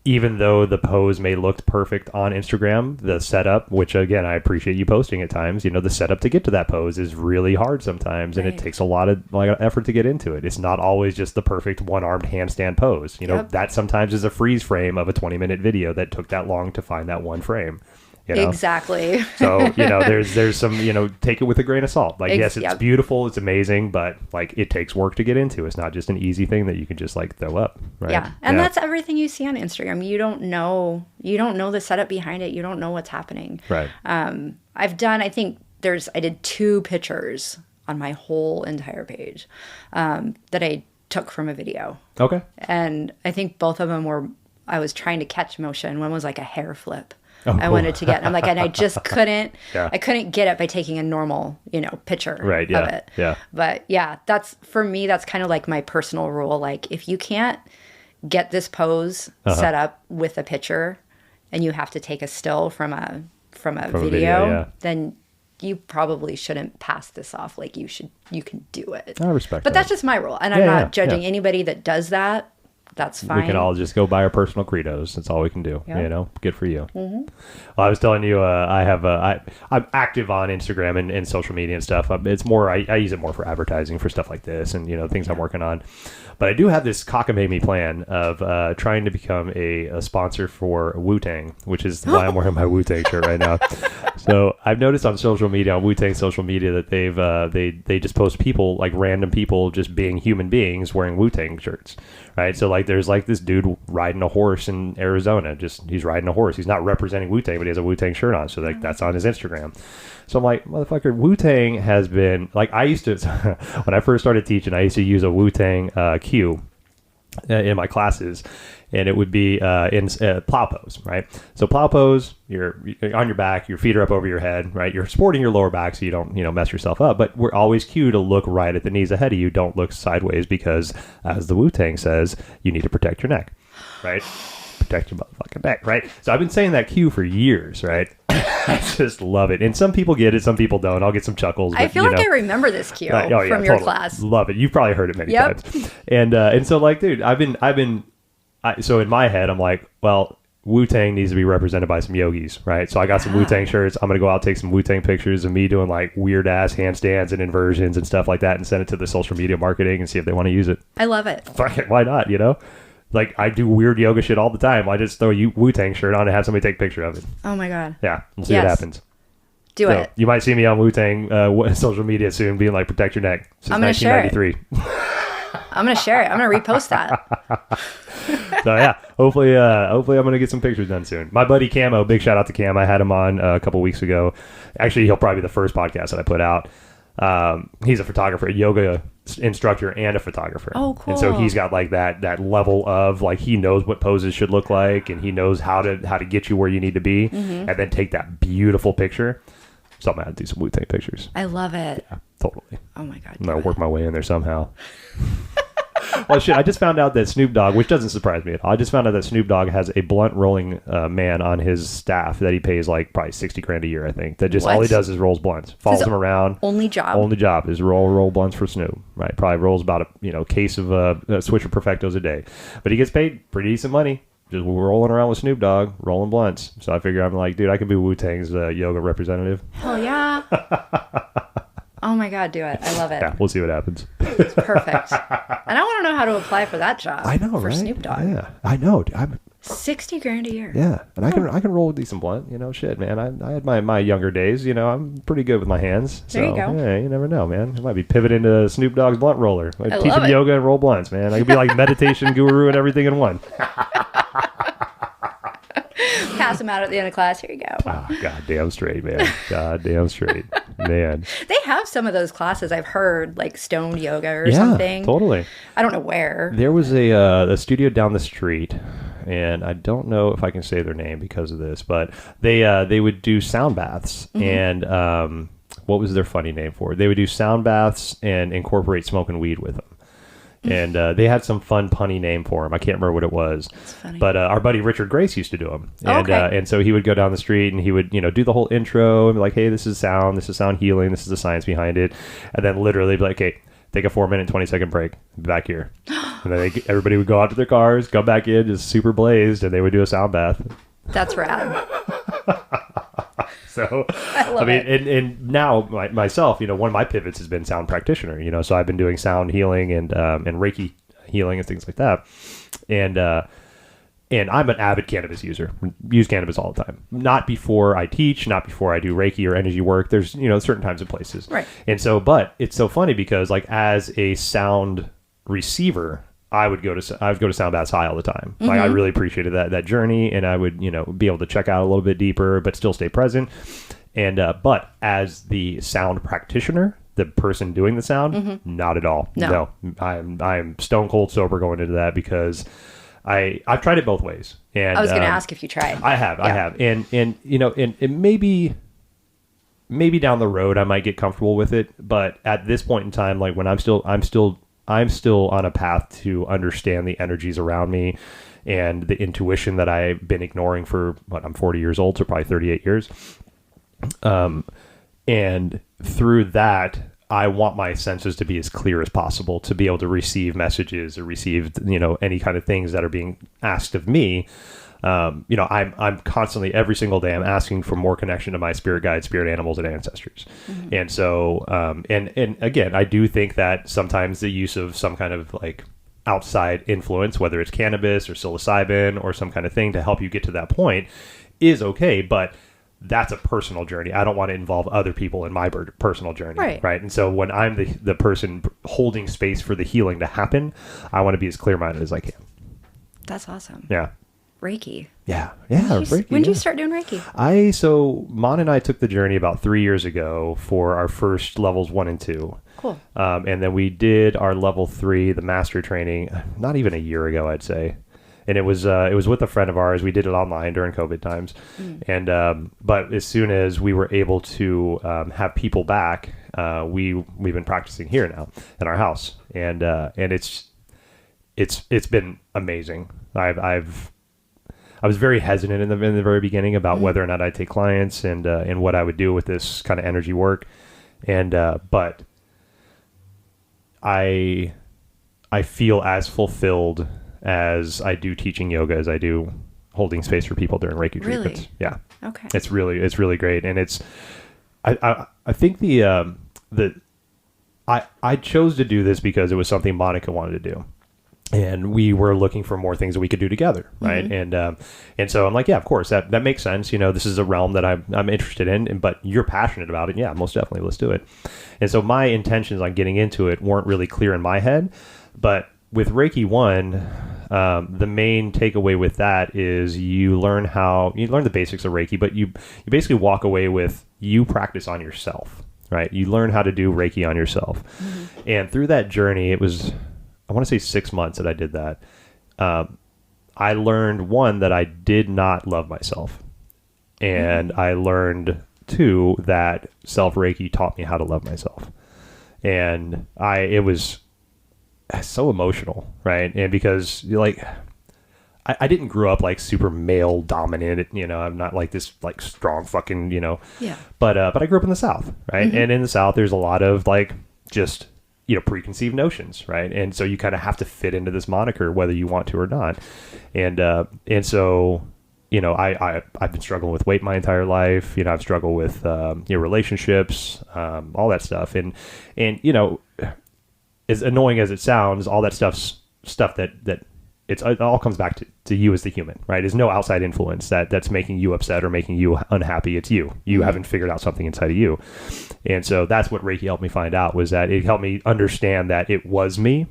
even though the pose may look perfect on Instagram, the setup, which again, I appreciate you posting at times, the setup to get to that pose is really hard sometimes. And it takes a lot of effort to get into it. It's not always just the perfect one-armed handstand pose. That sometimes is a freeze frame of a 20-minute video that took that long to find that one frame. Exactly. So, there's some, take it with a grain of salt. Like, yes, it's beautiful. It's amazing. But like, it takes work to get into. It's not just an easy thing that you can just like throw up. Right. Yeah. And that's everything you see on Instagram. You don't know the setup behind it. You don't know what's happening. Right. I did 2 pictures on my whole entire page that I took from a video. Okay. And I think both of them I was trying to catch motion. One was like a hair flip. Oh, I wanted to get, and I just couldn't, Yeah. I couldn't get it by taking a normal, picture of it. Yeah. But yeah, for me, that's kind of like my personal rule. Like, if you can't get this pose set up with a picture and you have to take a still from a video, then you probably shouldn't pass this off. Like, you can do it. I respect But that. that's just my rule. And I'm not judging anybody that does that. That's fine. We can all just go by our personal credos. That's all we can do. Yep. Good for you. Mm-hmm. Well, I was telling you, I'm active on Instagram and social media and stuff. It's more, I use it more for advertising for stuff like this and, things I'm working on. But I do have this cockamamie plan of trying to become a sponsor for Wu-Tang, which is why I'm wearing my Wu-Tang shirt right now. So I've noticed on social media, on Wu-Tang social media, that they just post people, like random people just being human beings wearing Wu-Tang shirts, right? So like there's like this dude riding a horse in Arizona. He's riding a horse. He's not representing Wu-Tang, but he has a Wu-Tang shirt on. So like that's on his Instagram. So I'm like, motherfucker, Wu-Tang has been, like, I used to, when I first started teaching, I used to use a Wu-Tang cue in my classes, and it would be in plow pose, right? So plow pose, you're on your back, your feet are up over your head, right? You're supporting your lower back so you don't, mess yourself up, but we're always cued to look right at the knees ahead of you. Don't look sideways because, as the Wu-Tang says, you need to protect your neck, right? Protect your motherfucking neck, right? So I've been saying that cue for years, right? I just love it. And some people get it, some people don't. I'll get some chuckles. But, I feel like I remember this cue from your class. Love it. You've probably heard it many times. And so like, dude, so in my head, I'm like, well, Wu-Tang needs to be represented by some yogis, right? So I got some Wu-Tang shirts. I'm going to go out take some Wu-Tang pictures of me doing like weird ass handstands and inversions and stuff like that and send it to the social media marketing and see if they want to use it. I love it. Fuck it. Why not? Like, I do weird yoga shit all the time. I just throw a Wu-Tang shirt on and have somebody take a picture of it. Oh, my God. Yeah. We'll see what happens. Do it. You might see me on Wu-Tang social media soon being like, protect your neck. Since 1993. I'm going to share it. I'm going to repost that. So, yeah. Hopefully I'm going to get some pictures done soon. My buddy Camo, big shout out to Cam. I had him on a couple weeks ago. Actually, he'll probably be the first podcast that I put out. He's a photographer, a yoga instructor and a photographer. Oh, cool. And so he's got like that level of like, he knows what poses should look like and he knows how to get you where you need to be and then take that beautiful picture. So I'm going to do some Wu-Tang pictures. I love it. Yeah, totally. Oh my God. I'm going to work my way in there somehow. Well, shit, I just found out that Snoop Dogg, which doesn't surprise me at all, I just found out that Snoop Dogg has a blunt rolling man on his staff that he pays like probably $60,000 a year, I think. That just all he does is rolls blunts, follows him around. Only job. Only job is roll blunts for Snoop, right? Probably rolls about a case of Swisher Perfectos a day, but he gets paid pretty decent money just rolling around with Snoop Dogg, rolling blunts. So I figure I'm like, dude, I can be Wu-Tang's yoga representative. Hell yeah. Oh my God, do it. I love it. Yeah, we'll see what happens. It's perfect. And I want to know how to apply for that job. I know, for right? Snoop Dogg. Yeah, I know. I'm $60,000 a year. Yeah, and I can roll a decent blunt. Shit, man. I had my younger days. I'm pretty good with my hands. So, there you go. Yeah, you never know, man. I might be pivoting to Snoop Dogg's blunt roller. I teach love him yoga and roll blunts, man. I could be like meditation guru and everything in one. Pass them out at the end of class. Here you go. Oh, goddamn straight, man. Goddamn straight, man. They have some of those classes. I've heard, like stoned yoga or something. Yeah, totally. I don't know where. There was a studio down the street, and I don't know if I can say their name because of this, but they would do sound baths, and what was their funny name for it? They would do sound baths and incorporate smoking weed with them. And they had some fun punny name for him. I can't remember what it was. That's funny. But our buddy Richard Grace used to do them. And okay. And so he would go down the street and he would, do the whole intro and be like, hey, this is sound healing. This is the science behind it. And then literally be like, okay, take a 4-minute, 20-second break, back here. And then everybody would go out to their cars, come back in, just super blazed, and they would do a sound bath. That's rad. So, I mean, and now myself, you know, one of my pivots has been sound practitioner, you know, so I've been doing sound healing and Reiki healing and things like that. And I'm an avid cannabis user, use cannabis all the time. Not before I teach, not before I do Reiki or energy work. There's, you know, certain times and places. Right. And so, but it's so funny because like as a sound receiver, I would go to sound baths high all the time. Like I really appreciated that journey, and I would, you know, be able to check out a little bit deeper, but still stay present. And but as the sound practitioner, the person doing the sound, not at all. No. I'm stone cold sober going into that because I've tried it both ways. And I was going to ask if you tried. I have, and you know, and maybe down the road I might get comfortable with it, but at this point in time, like when I'm still on a path to understand the energies around me and the intuition that I've been ignoring for I'm 40 years old, so probably 38 years. And through that, I want my senses to be as clear as possible to be able to receive messages or receive, you know, any kind of things that are being asked of me. You know, I'm constantly every single day I'm asking for more connection to my spirit guides, spirit animals, and ancestors. And so, and again, I do think that sometimes the use of some kind of like outside influence, whether it's cannabis or psilocybin or some kind of thing to help you get to that point, is okay, but that's a personal journey. I don't want to involve other people in my personal journey. Right. And so when I'm the person holding space for the healing to happen, I want to be as clear-minded as I can. That's awesome. Yeah. Reiki. Yeah. Reiki. When did you start doing Reiki? So Mon and I took the journey about 3 years ago for our first levels 1 and 2. Cool. And then we did our level 3, the master training, not even a year ago, I'd say. And it was with a friend of ours. We did it online during COVID times. And but as soon as we were able to have people back, we've been practicing here now in our house. And it's been amazing. I was very hesitant in the very beginning about whether or not I'd take clients and what I would do with this kind of energy work. And but I feel as fulfilled as I do teaching yoga as I do holding space for people during Reiki treatments. Really? Yeah. Okay. It's really great. And it's, I think I chose to do this because it was something Monica wanted to do. And we were looking for more things that we could do together. Right. And so I'm like, yeah, of course that makes sense. You know, this is a realm that I'm interested in, but you're passionate about it. Yeah, most definitely. Let's do it. And so my intentions on getting into it weren't really clear in my head, but with Reiki 1, the main takeaway with that is you learn the basics of Reiki, but you basically walk away with you practice on yourself, right? You learn how to do Reiki on yourself. And through that journey, it was, I want to say 6 months that I did that. I learned, 1, that I did not love myself. And I learned, 2, that self-Reiki taught me how to love myself. And it was so emotional, right? And because like I didn't grow up like super male dominant, you know, I'm not like this like strong fucking, you know. Yeah. But I grew up in the South, right? And in the South there's a lot of like just, you know, preconceived notions, right? And so you kind of have to fit into this moniker whether you want to or not. And so, you know, I've been struggling with weight my entire life. You know, I've struggled with relationships, all that stuff. And you know, as annoying as it sounds, all that stuff that it all comes back to you as the human, right? There's no outside influence that's making you upset or making you unhappy. It's you. You haven't figured out something inside of you. And so that's what Reiki helped me find out, was that it helped me understand that it was me.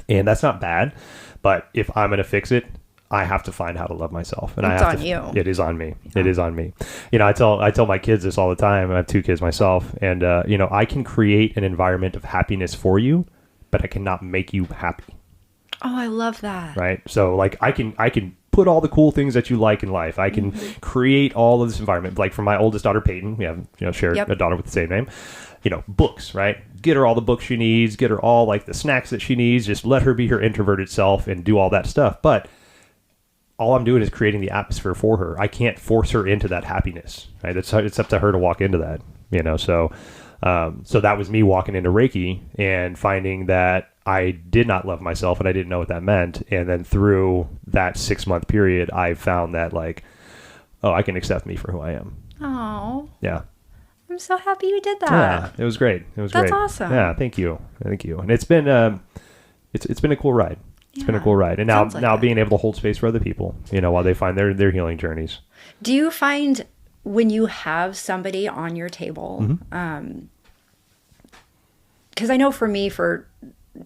And that's not bad. But if I'm going to fix it, I have to find how to love myself. And It is on me. Yeah. It is on me. You know, I tell my kids this all the time. I have 2 kids myself. And, you know, I can create an environment of happiness for you, but I cannot make you happy. Oh, I love that. Right. So like I can put all the cool things that you like in life. I can create all of this environment. Like for my oldest daughter, Peyton, we have, you know, shared a daughter with the same name, you know, books, right? Get her all the books she needs, get her all like the snacks that she needs, just let her be her introverted self and do all that stuff. But all I'm doing is creating the atmosphere for her. I can't force her into that happiness, right? It's up to her to walk into that, you know? So, So that was me walking into Reiki and finding that I did not love myself and I didn't know what that meant. And then through that 6-month period, I found that like, oh, I can accept me for who I am. Oh. Yeah. I'm so happy you did that. Yeah, it was great. That's great. Awesome. Yeah, thank you. And it's been it's been a cool ride. It's been a cool ride. And now being able to hold space for other people, while they find their healing journeys. Do you find when you have somebody on your table, because I know for me, for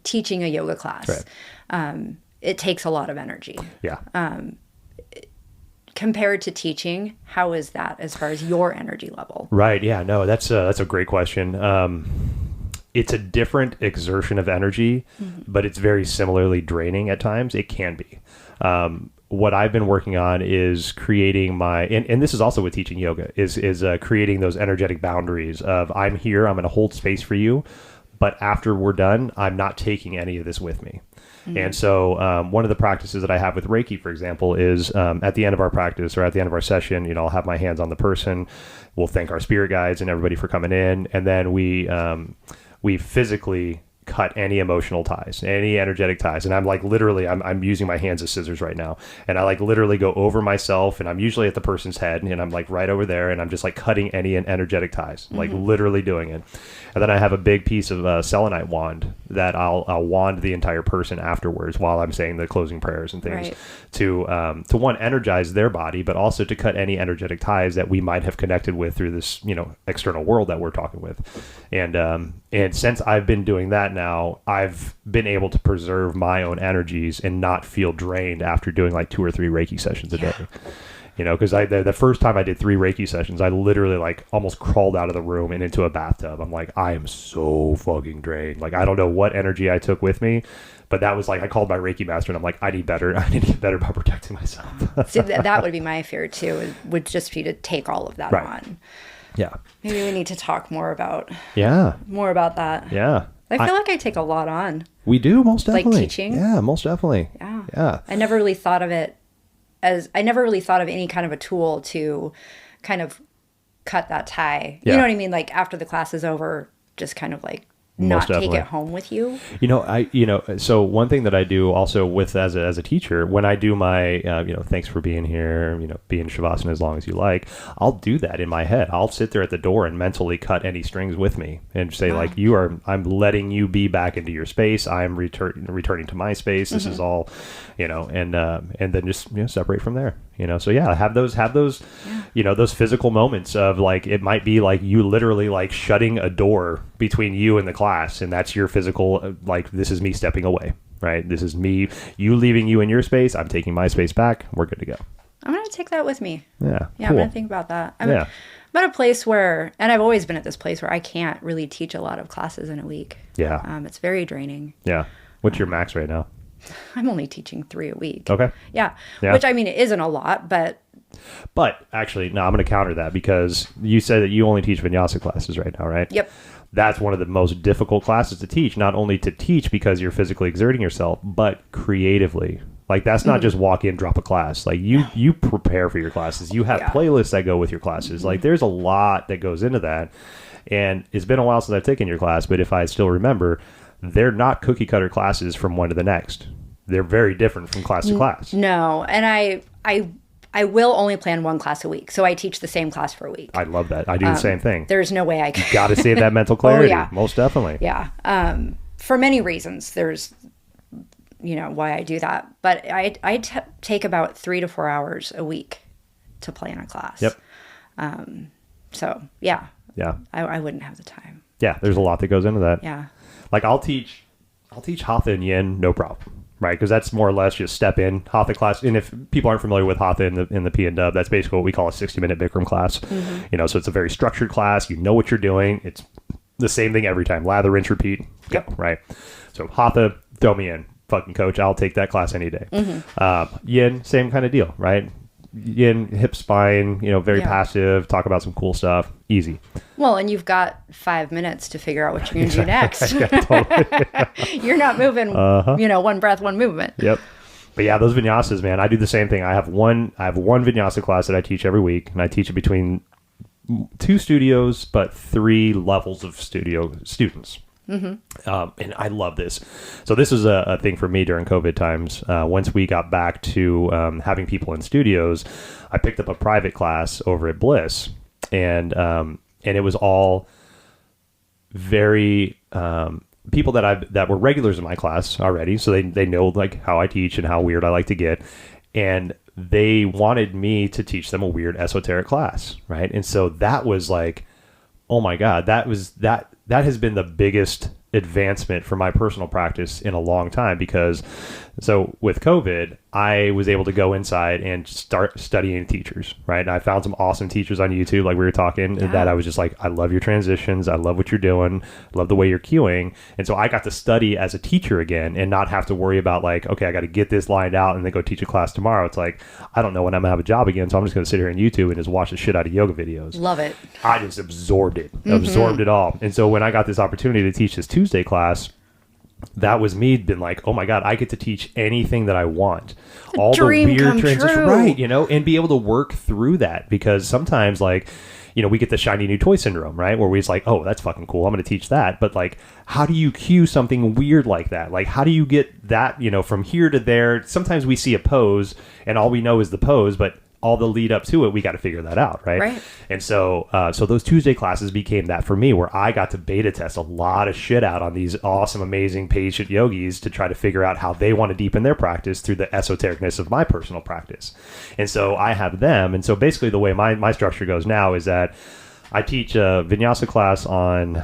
teaching a yoga class, it takes a lot of energy. Yeah. Compared to teaching, how is that as far as your energy level? Right. Yeah. No, that's a great question. It's a different exertion of energy, but it's very similarly draining at times. It can be. What I've been working on is creating and this is also with teaching yoga, is creating those energetic boundaries of I'm here, I'm going to hold space for you, but after we're done, I'm not taking any of this with me. And so one of the practices that I have with Reiki, for example, is at the end of our practice or at the end of our session, I'll have my hands on the person. We'll thank our spirit guides and everybody for coming in. And then we physically cut any emotional ties, any energetic ties. And I'm like, literally, I'm using my hands as scissors right now. And I like literally go over myself and I'm usually at the person's head and I'm like right over there and I'm just like cutting any energetic ties, like literally doing it. And then I have a big piece of selenite wand that I'll wand the entire person afterwards while I'm saying the closing prayers and things to one, energize their body, but also to cut any energetic ties that we might have connected with through this, external world that we're talking with. And since I've been doing that now, I've been able to preserve my own energies and not feel drained after doing like 2 or 3 Reiki sessions a day. Because the first time I did 3 Reiki sessions, I literally like almost crawled out of the room and into a bathtub. I'm like, I am so fucking drained. Like, I don't know what energy I took with me, but that was like, I called my Reiki master and I'm like, I need to get better about protecting myself. See, that would be my fear too, would just be to take all of that on. Yeah. Maybe we need to talk more about that. Yeah. I feel like I take a lot on. We do, most definitely. Like teaching. Yeah, most definitely. Yeah. I never really thought of it I never really thought of any kind of a tool to kind of cut that tie. Yeah. You know what I mean? Like after the class is over, just kind of like not take it home with you. So one thing that I do also with as a teacher, when I do my, thanks for being here, be in Shavasana as long as you like, I'll do that in my head. I'll sit there at the door and mentally cut any strings with me and say like, I'm letting you be back into your space. I'm returning to my space. This is all, and then just, separate from there. So have those, those physical moments of like, it might be like you literally like shutting a door between you and the class. And that's your physical, like, this is me stepping away, right? This is me, you leaving you in your space. I'm taking my space back. We're good to go. I'm going to take that with me. Yeah. Yeah. Cool. I'm going to think about that. I'm at a place where, and I've always been at this place where I can't really teach a lot of classes in a week. Yeah. It's very draining. Yeah. What's your max right now? I'm only teaching 3 a week. Okay. Yeah. Which, I mean, it isn't a lot, but actually, no, I'm going to counter that because you said that you only teach vinyasa classes right now, right? Yep. That's one of the most difficult classes to teach, not only to teach because you're physically exerting yourself, but creatively. Like, that's not just walk in, drop a class. Like, you prepare for your classes. You have playlists that go with your classes. Like, there's a lot that goes into that. And it's been a while since I've taken your class, but if I still remember, they're not cookie cutter classes from one to the next. They're very different from class to class. No. And I will only plan 1 class a week. So I teach the same class for a week. I love that. I do the same thing. There's no way I can. You got to save that mental clarity. Most definitely. Yeah. For many reasons, there's, why I do that. But I take about 3 to 4 hours a week to plan a class. Yep. So, yeah. Yeah. I wouldn't have the time. Yeah. There's a lot that goes into that. Yeah. Like I'll teach Hatha and Yin, no problem, right? Because that's more or less just step in Hatha class. And if people aren't familiar with Hatha in the P and W, that's basically what we call a 60-minute Bikram class. So it's a very structured class. You know what you're doing. It's the same thing every time. Lather, rinse, repeat. Go, right? So Hatha, throw me in. Fucking coach, I'll take that class any day. Yin, same kind of deal, right? Yin, hip, spine, very passive, talk about some cool stuff. Easy. Well, and you've got 5 minutes to figure out what you're going to do next. Totally. You're not moving, one breath, one movement. Yep. But yeah, those vinyasas, man, I do the same thing. I have one vinyasa class that I teach every week, and I teach it between 2 studios, but 3 levels of studio students. And I love this. So this is a thing for me during COVID times. Once we got back to having people in studios, I picked up a private class over at Bliss, and it was all very people that were regulars in my class already. So they know like how I teach and how weird I like to get, and they wanted me to teach them a weird esoteric class, right? And so that was like, oh my God, that has been the biggest advancement for my personal practice in a long time, because so with COVID, I was able to go inside and start studying teachers, right? And I found some awesome teachers on YouTube, like we were talking, that I was just like, I love your transitions. I love what you're doing. I love the way you're cueing. And so I got to study as a teacher again and not have to worry about like, okay, I got to get this lined out and then go teach a class tomorrow. It's like, I don't know when I'm gonna have a job again. So I'm just going to sit here on YouTube and just watch the shit out of yoga videos. Love it. I just absorbed it all. And so when I got this opportunity to teach this Tuesday class, that was me been like, oh my God, I get to teach anything that I want. All the weird transitions, right? You know, and be able to work through that, because sometimes like, you know, we get the shiny new toy syndrome, right? Where we're like, oh, that's fucking cool. I'm going to teach that. But like, how do you cue something weird like that? Like, how do you get that, you know, from here to there? Sometimes we see a pose and all we know is the pose, but all the lead up to it, we got to figure that out, right? And so those Tuesday classes became that for me, where I got to beta test a lot of shit out on these awesome, amazing patient yogis to try to figure out how they want to deepen their practice through the esotericness of my personal practice. And so I have them. And so basically the way my structure goes now is that I teach a vinyasa class on,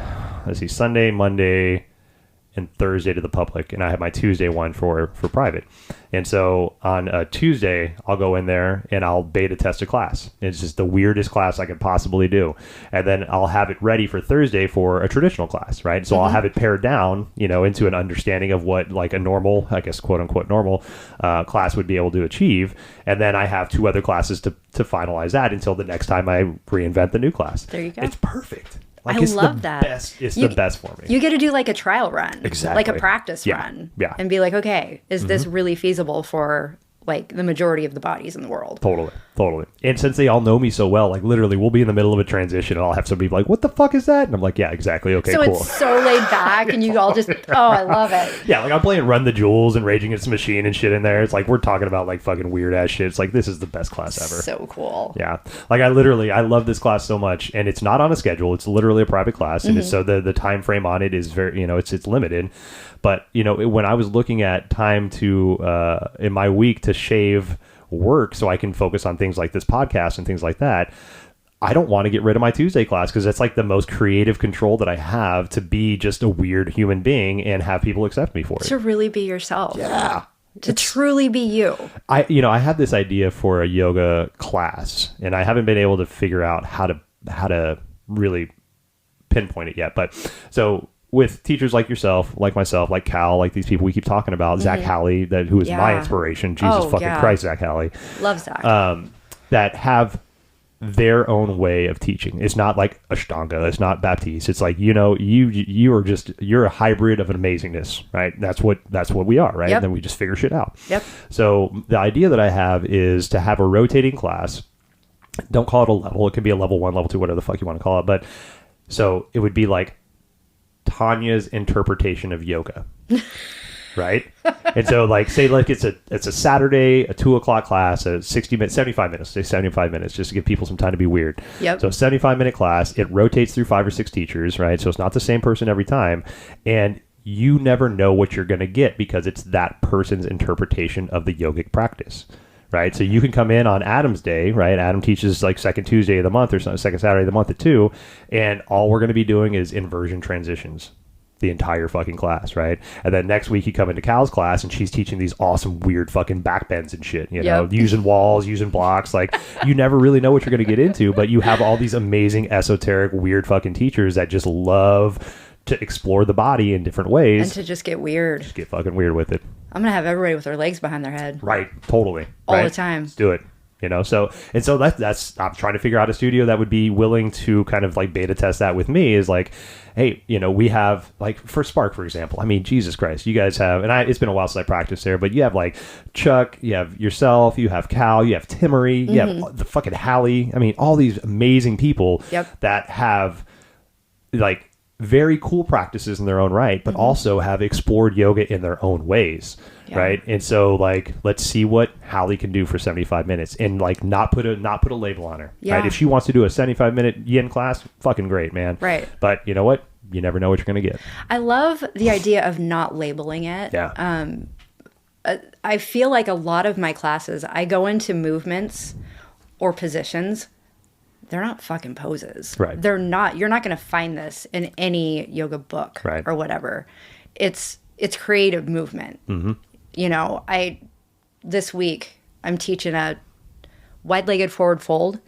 Sunday, Monday, and Thursday to the public, and I have my Tuesday one for private. And so on a Tuesday, I'll go in there and I'll beta test a class. It's just the weirdest class I could possibly do. And then I'll have it ready for Thursday for a traditional class, right? So I'll have it pared down, you know, into an understanding of what like a normal, I guess, quote unquote normal class would be able to achieve. And then I have 2 other classes to finalize that until the next time I reinvent the new class. There you go. It's perfect. Like, I love that. It's the best for me. You get to do like a trial run. Exactly. Like a practice run. Yeah. And be like, okay, is this really feasible for like the majority of the bodies in the world? Totally. And since they all know me so well, like literally we'll be in the middle of a transition and I'll have somebody be like, what the fuck is that? And I'm like, yeah, exactly. Okay, so cool. It's so laid back and you all just, oh, I love it. Yeah, like I'm playing Run the Jewels and Raging Against the Machine and shit in there. It's like we're talking about like fucking weird ass shit. It's like, this is the best class ever. So cool. Yeah. Like I love this class so much, and it's not on a schedule. It's literally a private class. And so the time frame on it is very, you know, it's limited. But, you know, when I was looking at time to, in my week to shave work so I can focus on things like this podcast and things like that, I don't want to get rid of my Tuesday class, because that's like the most creative control that I have to be just a weird human being and have people accept me for it. To really be yourself. Yeah. To truly be you. I had this idea for a yoga class, and I haven't been able to figure out how to really pinpoint it yet. But so with teachers like yourself, like myself, like Cal, like these people we keep talking about, Zach Halley, who is my inspiration. Jesus Christ, Zach Halley. Love Zach. That have their own way of teaching. It's not like Ashtanga. It's not Baptiste. It's like, you know, you're a hybrid of an amazingness, right? That's what we are, right? Yep. And then we just figure shit out. Yep. So the idea that I have is to have a rotating class. Don't call it a level. It can be a level 1, level 2, whatever the fuck you want to call it. But so it would be like Tanya's interpretation of yoga. Right? And so like, say like it's a Saturday, a 2:00 class, a 75 minutes, say 75 minutes, just to give people some time to be weird. Yep. So 75-minute class, it rotates through 5 or 6 teachers, right? So it's not the same person every time. And you never know what you're going to get, because it's that person's interpretation of the yogic practice. Right. So you can come in on Adam's day, right? Adam teaches like second Tuesday of the month or second Saturday of the month at 2. And all we're going to be doing is inversion transitions the entire fucking class, right? And then next week you come into Cal's class and she's teaching these awesome weird fucking back bends and shit, you know, using walls, using blocks. Like, you never really know what you're going to get into, but you have all these amazing esoteric weird fucking teachers that just love to explore the body in different ways and to just get weird. Just get fucking weird with it. I'm gonna have everybody with their legs behind their head. Right, totally. All the time. Let's do it. So that's I'm trying to figure out a studio that would be willing to kind of like beta test that with me, is like, hey, we have like for Spark, for example. I mean, Jesus Christ, you guys have, and it's been a while since I practiced there, but you have like Chuck, you have yourself, you have Cal, you have Timmery, you have the fucking Hallie. I mean, all these amazing people that have like very cool practices in their own right, but also have explored yoga in their own ways. Yeah. Right. And so like, let's see what Hallie can do for 75 minutes and like not put a label on her. Yeah. Right. If she wants to do a 75-minute yin class, fucking great, man. Right. But you know what? You never know what you're going to get. I love the idea of not labeling it. Yeah. I feel like a lot of my classes, I go into movements or positions. They're not fucking poses. Right. They're not, you're not going to find this in any yoga book or whatever. It's creative movement. Mm-hmm. This week I'm teaching a wide-legged forward fold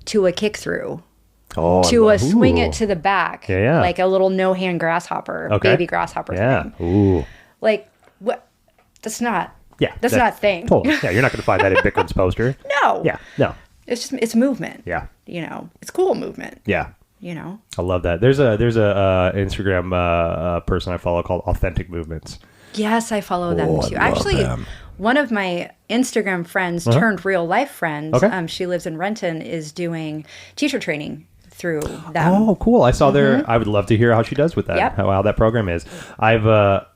to a kick through, to a swing it to the back, like a little no-hand grasshopper, baby grasshopper thing. Ooh. Like, what? That's not a thing. Totally. Yeah, you're not going to find that in Bikram's poster. No. Yeah, no. It's movement. Yeah. It's cool movement. Yeah. I love that. There's a Instagram person I follow called Authentic Movements. Yes, I follow them too. Actually, one of my Instagram friends turned real life friends. She lives in Renton, is doing teacher training through them. Oh, cool. I saw there. I would love to hear how she does with that. Yep. How that program is.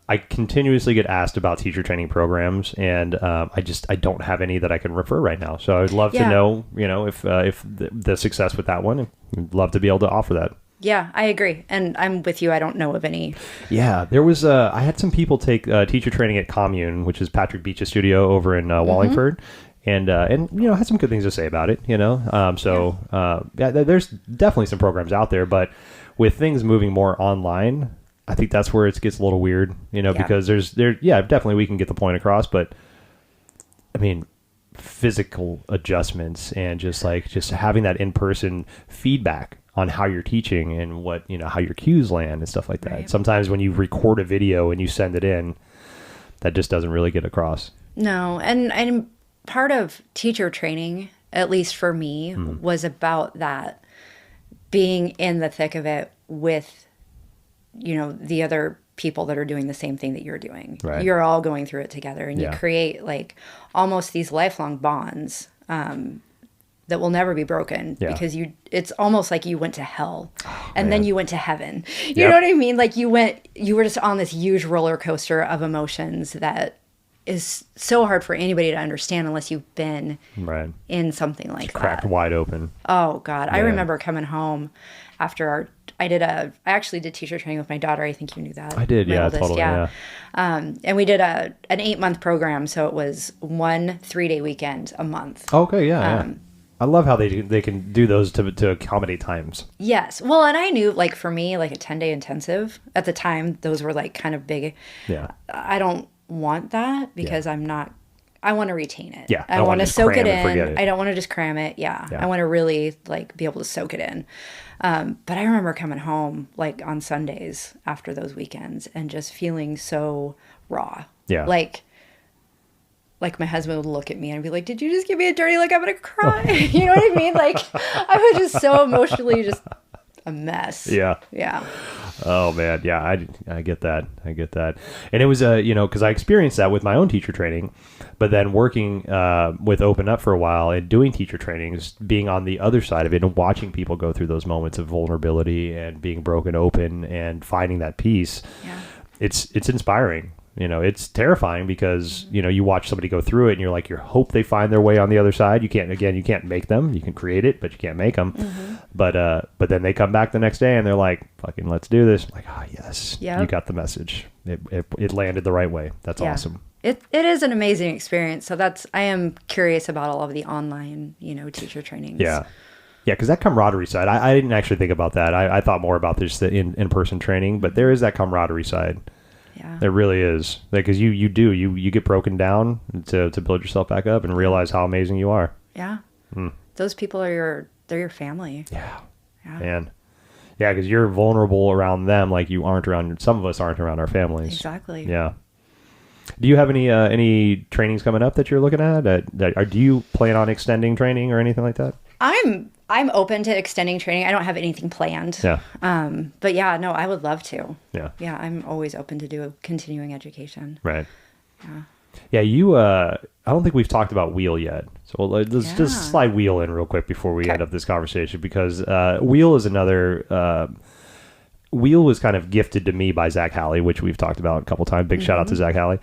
I continuously get asked about teacher training programs, and I don't have any that I can refer right now. So I would love to know, if the success with that one. I'd love to be able to offer that. Yeah, I agree. And I'm with you. I don't know of any. Yeah, there was I had some people take teacher training at Commune, which is Patrick Beach's studio over in Wallingford. And had some good things to say about it, there's definitely some programs out there, but with things moving more online, I think that's where it gets a little weird, because definitely we can get the point across, but I mean, physical adjustments and just having that in-person feedback on how you're teaching and what, how your cues land and stuff like that. Right. Sometimes when you record a video and you send it in, that just doesn't really get across. No. And part of teacher training, at least for me, was about that, being in the thick of it with, the other people that are doing the same thing that you're doing. Right. You're all going through it together, and you create like almost these lifelong bonds that will never be broken because it's almost like you went to hell and then you went to heaven. You know what I mean? Like you were just on this huge roller coaster of emotions that is so hard for anybody to understand unless you've been in something like that. Cracked wide open. Oh God. I remember coming home after I actually did teacher training with my daughter. I think you knew that. I did. Yeah, totally. Yeah. And we did an 8-month program. So it was 1 3-day weekend a month. Okay. Yeah. I love how they can do those to accommodate times. Yes. Well, and I knew, like, for me, like a 10-day intensive at the time, those were like kind of big. Yeah. I don't want that because I want to retain it. Yeah. I want to soak it in. I don't want to just cram it. Yeah. I want to really like be able to soak it in. But I remember coming home like on Sundays after those weekends and just feeling so raw. Yeah. Like my husband would look at me and be like, "Did you just give me a dirty look? I'm going to cry." You know what I mean? Like I was just so emotionally just a mess. Yeah. Yeah. Oh man. Yeah. I get that. And it was, cause I experienced that with my own teacher training, but then working, with Open Up for a while and doing teacher trainings, being on the other side of it and watching people go through those moments of vulnerability and being broken open and finding that peace. Yeah. It's inspiring. It's terrifying because, you watch somebody go through it and you're like, you hope they find their way on the other side. You can't make them. You can create it, but you can't make them. Mm-hmm. But then they come back the next day and they're like, fucking, let's do this. I'm like, yes, you got the message. It landed the right way. That's awesome. It is an amazing experience. So I am curious about all of the online, teacher trainings. Yeah. Yeah, because that camaraderie side, I didn't actually think about that. I thought more about this in-person training, but there is that camaraderie side. Yeah. There really is. Because you get broken down to build yourself back up and realize how amazing you are. Yeah. Those people they're your family. Yeah. Man. Yeah, because you're vulnerable around them like you aren't around, some of us aren't around our families. Exactly. Yeah. Do you have any trainings coming up that you're looking at? Do you plan on extending training or anything like that? I'm open to extending training. I don't have anything planned. Yeah. But yeah, no, I would love to. Yeah. Yeah, I'm always open to do continuing education. Right. Yeah. Yeah, I don't think we've talked about Wheel yet. So let's just slide Wheel in real quick before we end up this conversation, because Wheel is another... Wheel was kind of gifted to me by Zach Halley, which we've talked about a couple times. Big shout out to Zach Halley.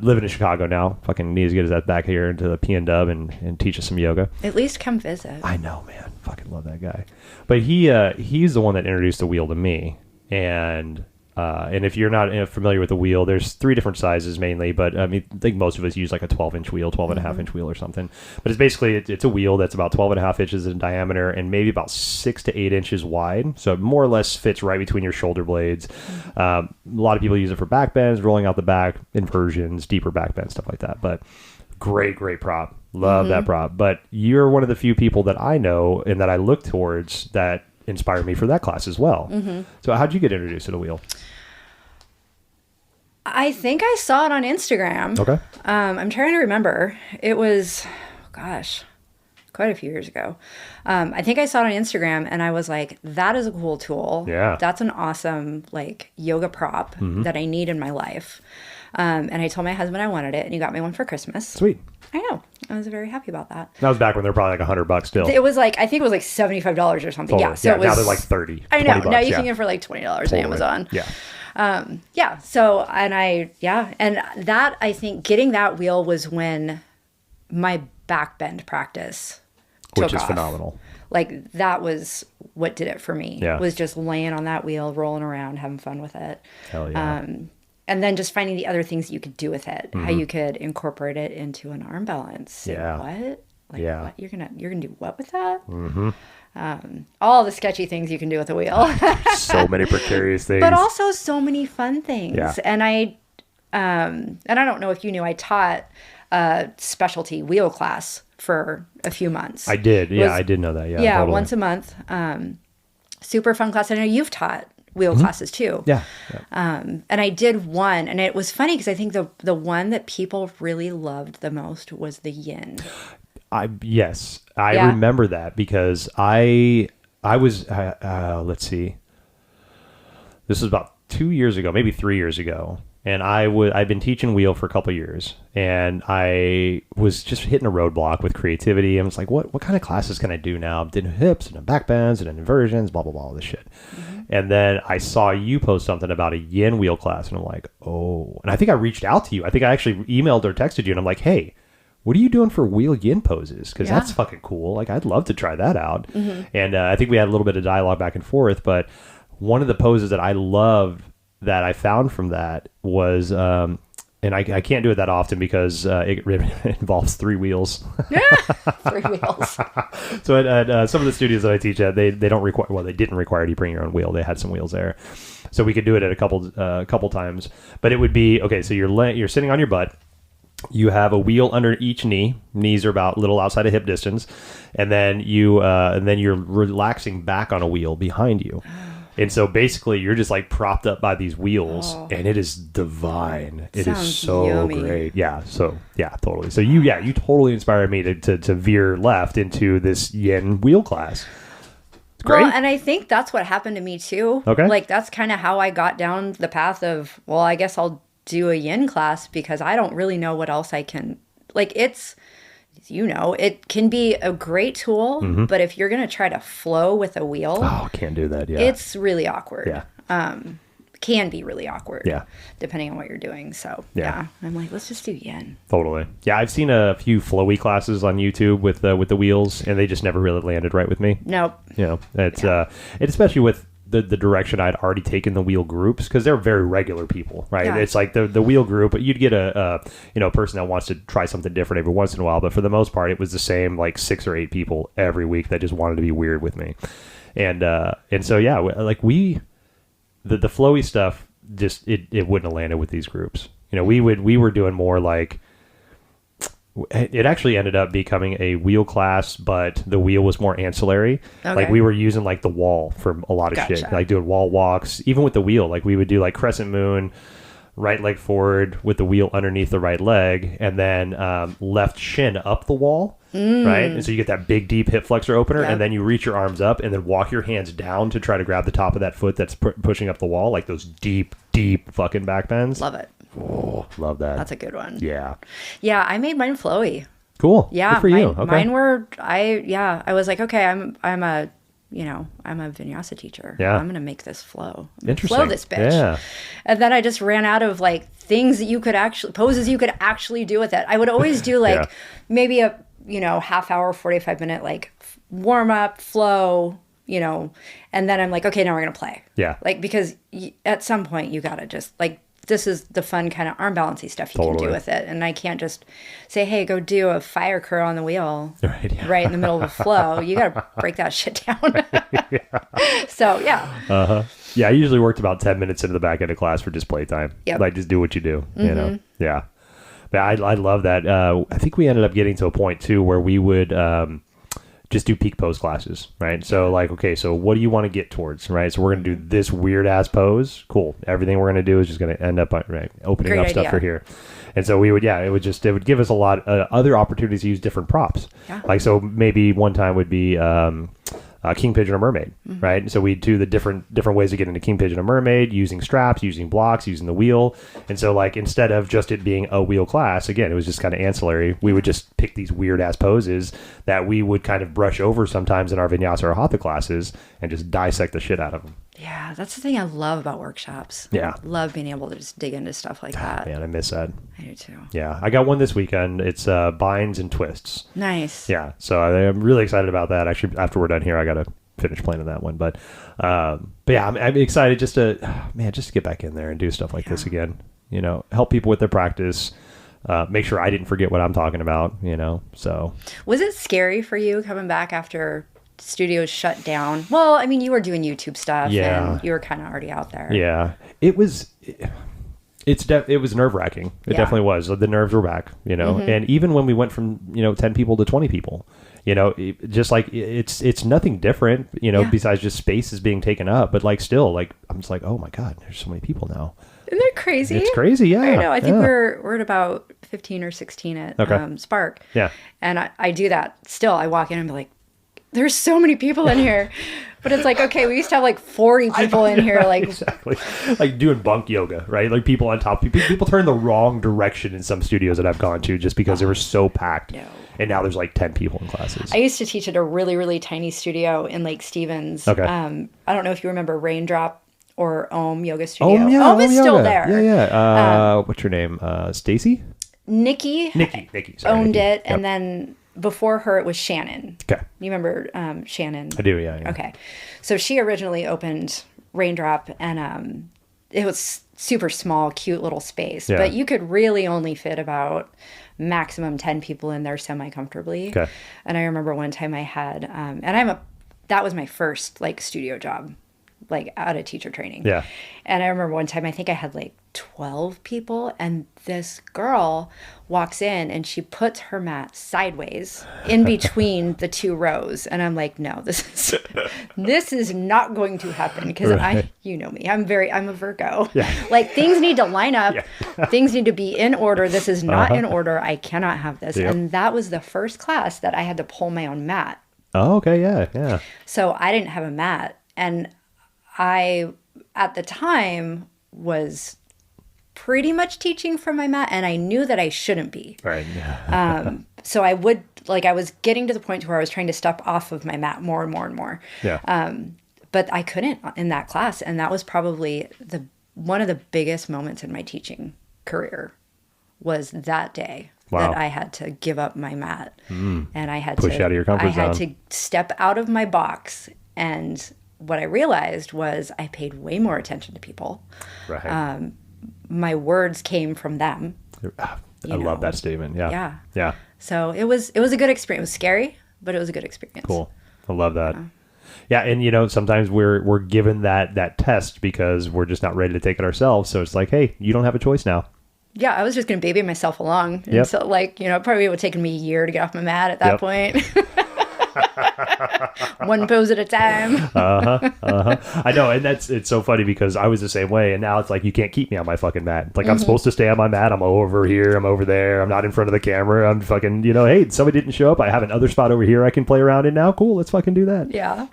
Living in Chicago now. Fucking needs to get his ass back here into the PNW and teach us some yoga. At least come visit. I know, man. Fucking love that guy. But he's the one that introduced the Wheel to me. And if you're not familiar with the wheel, there's 3 different sizes mainly, but I mean, I think most of us use like a 12-inch wheel, 12 and a half inch wheel or something. But it's basically, it's a wheel that's about 12 and a half inches in diameter and maybe about 6 to 8 inches wide. So it more or less fits right between your shoulder blades. A lot of people use it for back bends, rolling out the back, inversions, deeper back bends, stuff like that. But great prop. Love that prop. But you're one of the few people that I know and that I look towards that inspired me for that class as well. So how'd you get introduced to the wheel? I think I saw it on Instagram. Okay. I'm trying to remember. It was, gosh, quite a few years ago. I think I saw it on Instagram and I was like, that is a cool tool. Yeah. That's an awesome like yoga prop that I need in my life. And I told my husband I wanted it and he got me one for Christmas. Sweet. I know. I was very happy about that. That was back when they were probably like $100 still. It was like, I think it was like $75 or something. Totally. Yeah. So it was, now they're like 30. I know. Now you can can get it for like $20 on Amazon. Yeah. Yeah. So, and that, I think getting that wheel was when my back bend practice took Which is off. phenomenal. Like that was what did it for me. Yeah. Was just laying on that wheel, rolling around, having fun with it. Hell yeah. And then just finding the other things you could do with it, how you could incorporate it into an arm balance. Yeah. What? Like, Yeah. what? You're gonna do what with that? All the sketchy things you can do with a wheel. So many precarious things. But also so many fun things. Yeah. And I don't know if you knew, I taught a specialty wheel class for a few months. I did. Yeah, I did know that. Yeah. Yeah, totally. once a month. Super fun class. I know you've taught wheel classes too. Yeah. And I did one, and it was funny because I think the one that people really loved the most was the yin. I remember that because I was let's see, this was about 2 years ago, maybe 3 years ago, and I'd been teaching wheel for a couple of years, and I was just hitting a roadblock with creativity. I was like, what kind of classes can I do now? I'm doing hips and back bends and inversions, blah blah blah, all this shit. And then I saw you post something about a yin wheel class, and I'm like, oh. And I think I reached out to you. I think I actually emailed or texted you, and I'm like, hey, what are you doing for wheel yin poses? Because that's fucking cool. Like, I'd love to try that out. And I think we had a little bit of dialogue back and forth. But one of the poses that I loved that I found from that was, and I can't do it that often because it involves 3 wheels. 3 wheels. So at some of the studios that I teach at, they don't require, well, they didn't require you bring your own wheel. They had some wheels there. So we could do it at a couple times. But it would be, okay, so you're sitting on your butt. You have a wheel under each knee. Knees are about a little outside of hip distance, and then you're relaxing back on a wheel behind you. And so basically, you're just like propped up by these wheels, and it is divine. It is so yummy. great. Yeah. So yeah, totally. So you totally inspired me to veer left into this yin wheel class. It's great. Well, and I think that's what happened to me too. Okay. Like that's kind of how I got down the path of, well, I guess I'll do a yin class because I don't really know what else I can, like it's, it can be a great tool, but if you're going to try to flow with a wheel, can't do that. Yeah. It's really awkward. Yeah. Can be really awkward. Yeah. Depending on what you're doing. So yeah. I'm like, let's just do yin. Totally. Yeah. I've seen a few flowy classes on YouTube with the wheels, and they just never really landed right with me. Nope. It's especially with the direction I'd already taken the wheel groups, because they're very regular people, right? Yeah. It's like the wheel group, but you'd get a person that wants to try something different every once in a while. But for the most part, it was the same like 6 or 8 people every week that just wanted to be weird with me. And so, yeah, like the flowy stuff, just, it wouldn't have landed with these groups. We were doing more like, it actually ended up becoming a wheel class, but the wheel was more ancillary. Okay. Like we were using like the wall for a lot of shit, like doing wall walks, even with the wheel. Like we would do like crescent moon, right leg forward with the wheel underneath the right leg, and then left shin up the wall, right? And so you get that big, deep hip flexor opener, and then you reach your arms up and then walk your hands down to try to grab the top of that foot that's pushing up the wall, like those deep, deep fucking back bends. Love it. Oh, love that. That's a good one. Yeah. Yeah, I made mine flowy. Cool. Yeah. Good for you. Okay. Mine were, I was like, okay, I'm a vinyasa teacher. Yeah. I'm going to make this flow. Interesting. Flow this bitch. Yeah. And then I just ran out of like things that you could actually, poses you could actually do with it. I would always do like maybe a, half hour, 45 minute, like warm up, flow, and then I'm like, okay, now we're going to play. Yeah. Like, because at some point you got to just like, this is the fun kind of arm balancing stuff you can do with it. And I can't just say, hey, go do a fire curl on the wheel right in the middle of a flow. You got to break that shit down. So, yeah. Uh-huh. Yeah, I usually worked about 10 minutes into the back end of class for just playtime. Yep. Like, just do what you do, you know? Yeah. But I love that. I think we ended up getting to a point, too, where we would just do peak pose classes, right? So like, okay, so what do you want to get towards, right? So we're going to do this weird ass pose. Cool. Everything we're going to do is just going to end up opening up stuff for here. And so we would, it would give us a lot other opportunities to use different props. Yeah. Like, so maybe one time would be king pigeon or mermaid, right? So we do the different ways to get into king pigeon or mermaid, using straps, using blocks, using the wheel. And so like, instead of just it being a wheel class, again, it was just kind of ancillary. We would just pick these weird ass poses that we would kind of brush over sometimes in our vinyasa or hatha classes and just dissect the shit out of them. Yeah, that's the thing I love about workshops. Yeah. I love being able to just dig into stuff like that. Man, I miss that. I do too. Yeah, I got one this weekend. It's binds and twists. Nice. Yeah, so I'm really excited about that. Actually, after we're done here, I got to finish playing that one. But yeah, I'm excited just to get back in there and do stuff like this again. Help people with their practice. Make sure I didn't forget what I'm talking about. So was it scary for you coming back after studios shut down? Well, I mean, you were doing YouTube stuff, and you were kind of already out there. Yeah, it was. It was nerve wracking. It definitely was. The nerves were back, and even when we went from 10 people to 20 people, just like it's nothing different, besides just space is being taken up. But like still, like I'm just like, oh my god, there's so many people now. Isn't that crazy? It's crazy, yeah. I know. I think we're at about 15 or 16 at Spark. Yeah, and I do that still. I walk in and be like, there's so many people in here. But it's like, okay, we used to have like 40 people in here. Like exactly. Like doing bunk yoga, right? Like people on top. People turn the wrong direction in some studios that I've gone to just because they were so packed. No. And now there's like 10 people in classes. I used to teach at a really, really tiny studio in Lake Stevens. Okay. I don't know if you remember Raindrop or Om Yoga Studio. Om is still there. Yeah. What's your name? Stacy? Nikki. Sorry, owned Nikki. it. Yep. And then before her, it was Shannon. Okay. You remember Shannon? I do, yeah. Okay. So she originally opened Raindrop, and it was super small, cute little space. Yeah. But you could really only fit about maximum 10 people in there semi-comfortably. Okay. And I remember one time I had, that was my first, like, studio job, like, out of teacher training. Yeah. And I remember one time, I think I had, like, 12 people, and this girl walks in and she puts her mat sideways in between the two rows, and I'm like, no, this is not going to happen, because you know me, I'm a Virgo. Yeah. Like, things need to line up. Yeah. Things need to be in order. This is not in order. I cannot have this. Yep. And that was the first class that I had to pull my own mat. Oh, okay. Yeah. So I didn't have a mat, and I at the time was pretty much teaching from my mat, and I knew that I shouldn't be. Right. So I was getting to the point where I was trying to step off of my mat more and more and more. Yeah. But I couldn't in that class, and that was probably one of the biggest moments in my teaching career, was that day. Wow. That I had to give up my mat, and I had push out of your comfort zone. I had to step out of my box, and what I realized was I paid way more attention to people. Right. My words came from them. I love that statement. Yeah. Yeah. So it was a good experience. It was scary, but it was a good experience. Cool. I love that. Yeah, and sometimes we're given that test because we're just not ready to take it ourselves. So it's like, hey, you don't have a choice now. Yeah, I was just going to baby myself along. And so, it probably would have taken me a year to get off my mat at that point. One pose at a time. I know, and it's so funny because I was the same way, and now it's like you can't keep me on my fucking mat. It's like I'm supposed to stay on my mat. I'm over here. I'm over there. I'm not in front of the camera. I'm fucking, hey, somebody didn't show up. I have another spot over here I can play around in now. Cool, let's fucking do that. Yeah.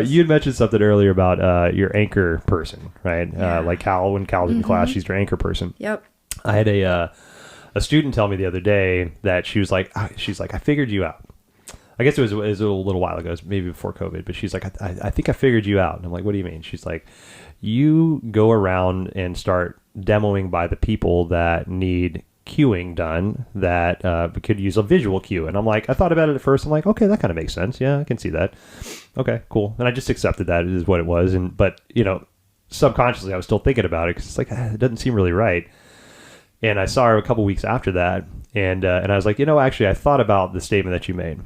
You had mentioned something earlier about your anchor person, right? Yeah. Like Cal, when Cal's in class, she's your anchor person. Yep. I had a student tell me the other day that she's like, I figured you out. I guess it was a little while ago, maybe before COVID, but she's like, I think I figured you out. And I'm like, what do you mean? She's like, you go around and start demoing by the people that need cueing done that could use a visual cue. And I'm like, I thought about it at first. I'm like, okay, that kind of makes sense. Yeah, I can see that. Okay, cool. And I just accepted that is what it was. But subconsciously I was still thinking about it because it's like, it doesn't seem really right. And I saw her a couple weeks after that. And I was like, actually, I thought about the statement that you made.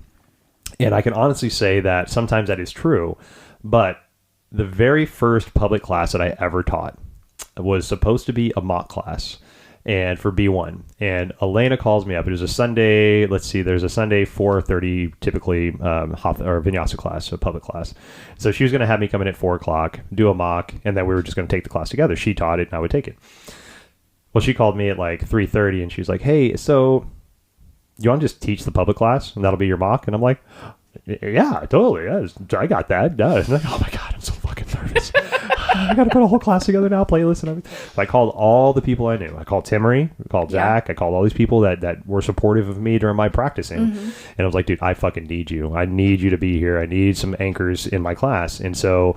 And I can honestly say that sometimes that is true. But the very first public class that I ever taught was supposed to be a mock class. And for B1, and Elena calls me up. It was a Sunday. Let's see, there's a Sunday 4:30 typically or vinyasa class, a public class. So she was going to have me come in at 4:00, do a mock, and then we were just going to take the class together. She taught it, and I would take it. Well, she called me at like 3:30, and she was like, "Hey, so you want to just teach the public class, and that'll be your mock?" And I'm like, "Yeah, totally. Yeah, I got that." Yeah. And I'm like, oh my god, I'm so fucking nervous. I got to put a whole class together now, playlist and everything. So I called all the people I knew. I called Timmery, I called Zach, I called all these people that were supportive of me during my practicing. And I was like, dude, I fucking need you. I need you to be here. I need some anchors in my class. And so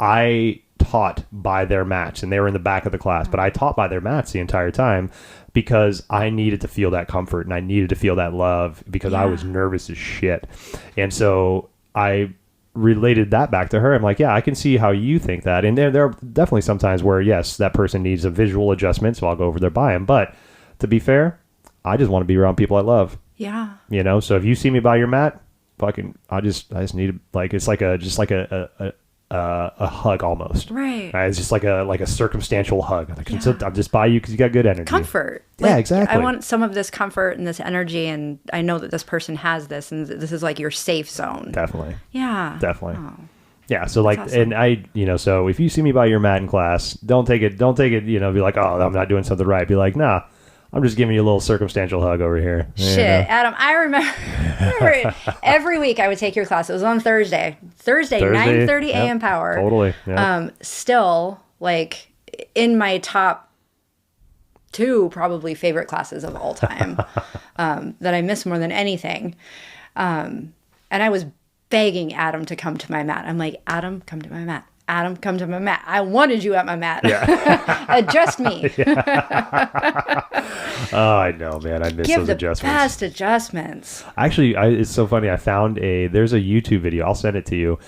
I taught by their mats, and they were in the back of the class, but I taught by their mats the entire time because I needed to feel that comfort and I needed to feel that love because I was nervous as shit. And so I related that back to her. I'm like, yeah, I can see how you think that. And there are definitely some times where, yes, that person needs a visual adjustment, so I'll go over there by him. But to be fair, I just want to be around people I love. Yeah. So if you see me by your mat, fucking, I just need like, it's like a hug almost. Right. It's just like a circumstantial hug. Like, I'm just by you because you got good energy. Comfort. Yeah, exactly. I want some of this comfort and this energy, and I know that this person has this, and this is like your safe zone. Definitely. Yeah. Definitely. Oh. Yeah. So like, awesome. And I, so if you see me by your mat in class, don't take it, be like, oh, I'm not doing something right. Be like, nah, I'm just giving you a little circumstantial hug over here. Shit, Adam, I remember every week I would take your class. It was on Thursday, 9:30 a.m. Power. Totally. Yep. Still, like, in my top 2 probably favorite classes of all time that I miss more than anything. And I was begging Adam to come to my mat. I'm like, Adam, come to my mat. Adam, come to my mat. I wanted you at my mat. Yeah. Adjust me. Oh, I know, man. I miss those adjustments. Give the best adjustments. Actually, it's so funny. I found there's a YouTube video. I'll send it to you.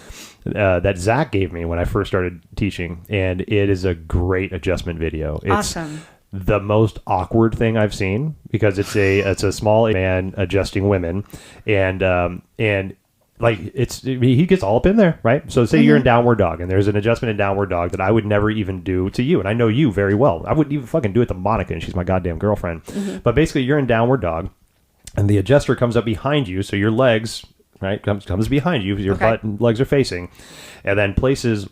That Zach gave me when I first started teaching, and it is a great adjustment video. It's awesome. The most awkward thing I've seen because it's a small man adjusting women, and like he gets all up in there, right? So say you're in downward dog, and there's an adjustment in downward dog that I would never even do to you, and I know you very well. I wouldn't even fucking do it to Monica, and she's my goddamn girlfriend. But basically, you're in downward dog, and the adjuster comes up behind you, so your legs, right, comes behind you, your butt and legs are facing, and then places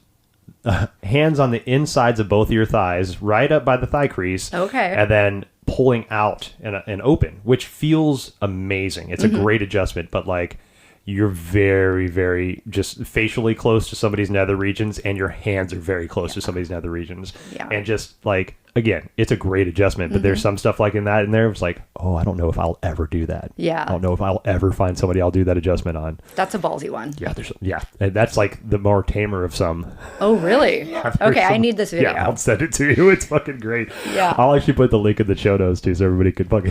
hands on the insides of both of your thighs, right up by the thigh crease, and then pulling out and open, which feels amazing. It's a great adjustment, but like, you're very, very just facially close to somebody's nether regions, and your hands are very close to somebody's nether regions. Yeah. And just like, again, it's a great adjustment, but there's some stuff like in there. It's like, oh, I don't know if I'll ever do that. Yeah. I don't know if I'll ever find somebody I'll do that adjustment on. That's a ballsy one. Yeah. And that's like the more tamer of some. Oh, really? Okay. I need this video. Yeah, I'll send it to you. It's fucking great. Yeah. I'll actually put the link in the show notes too, so everybody could fucking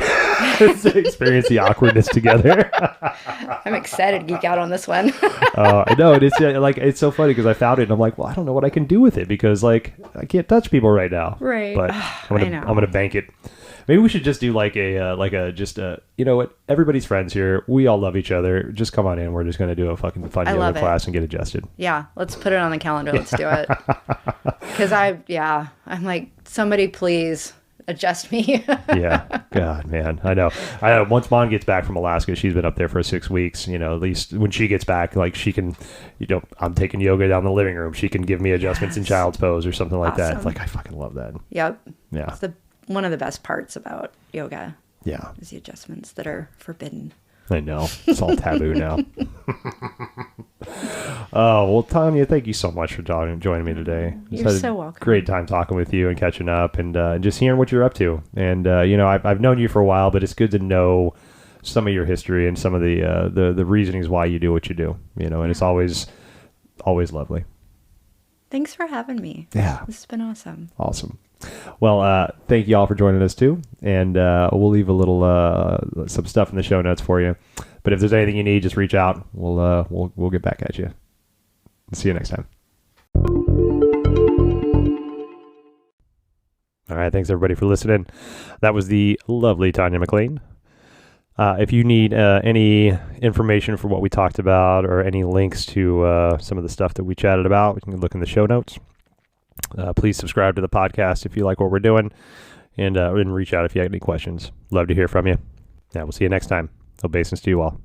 experience the awkwardness together. I'm excited to geek out on this one. I know. And it's like, it's so funny because I found it and I'm like, well, I don't know what I can do with it because like I can't touch people right now. Right. But I'm gonna bank it. Maybe we should just do like you know what? Everybody's friends here. We all love each other. Just come on in. We're just gonna do a fucking fun yoga class and get adjusted. Yeah, let's put it on the calendar. Let's do it. Because I'm like, somebody please adjust me. Yeah. God, man. I know. Once Mom gets back from Alaska, she's been up there for 6 weeks. You know, at least when she gets back, like she can, I'm taking yoga down the living room. She can give me adjustments in child's pose or something like that. Like, I fucking love that. Yep. Yeah. It's one of the best parts about yoga. Yeah. Is the adjustments that are forbidden. I know. It's all taboo now. Oh, well, Tanya, thank you so much for joining me today. You're so welcome. Great time talking with you and catching up and just hearing what you're up to. And, I've known you for a while, but it's good to know some of your history and some of the reasonings why you do what you do, and it's always lovely. Thanks for having me. Yeah. This has been awesome. Awesome. Well, thank you all for joining us too. And we'll leave a little some stuff in the show notes for you. But if there's anything you need, just reach out. We'll get back at you. See you next time. All right. Thanks everybody for listening. That was the lovely Tanya McLean. If you need any information for what we talked about or any links to some of the stuff that we chatted about, you can look in the show notes. Please subscribe to the podcast if you like what we're doing, and reach out if you have any questions. Love to hear from you. Yeah, we'll see you next time. Obeisance to you all.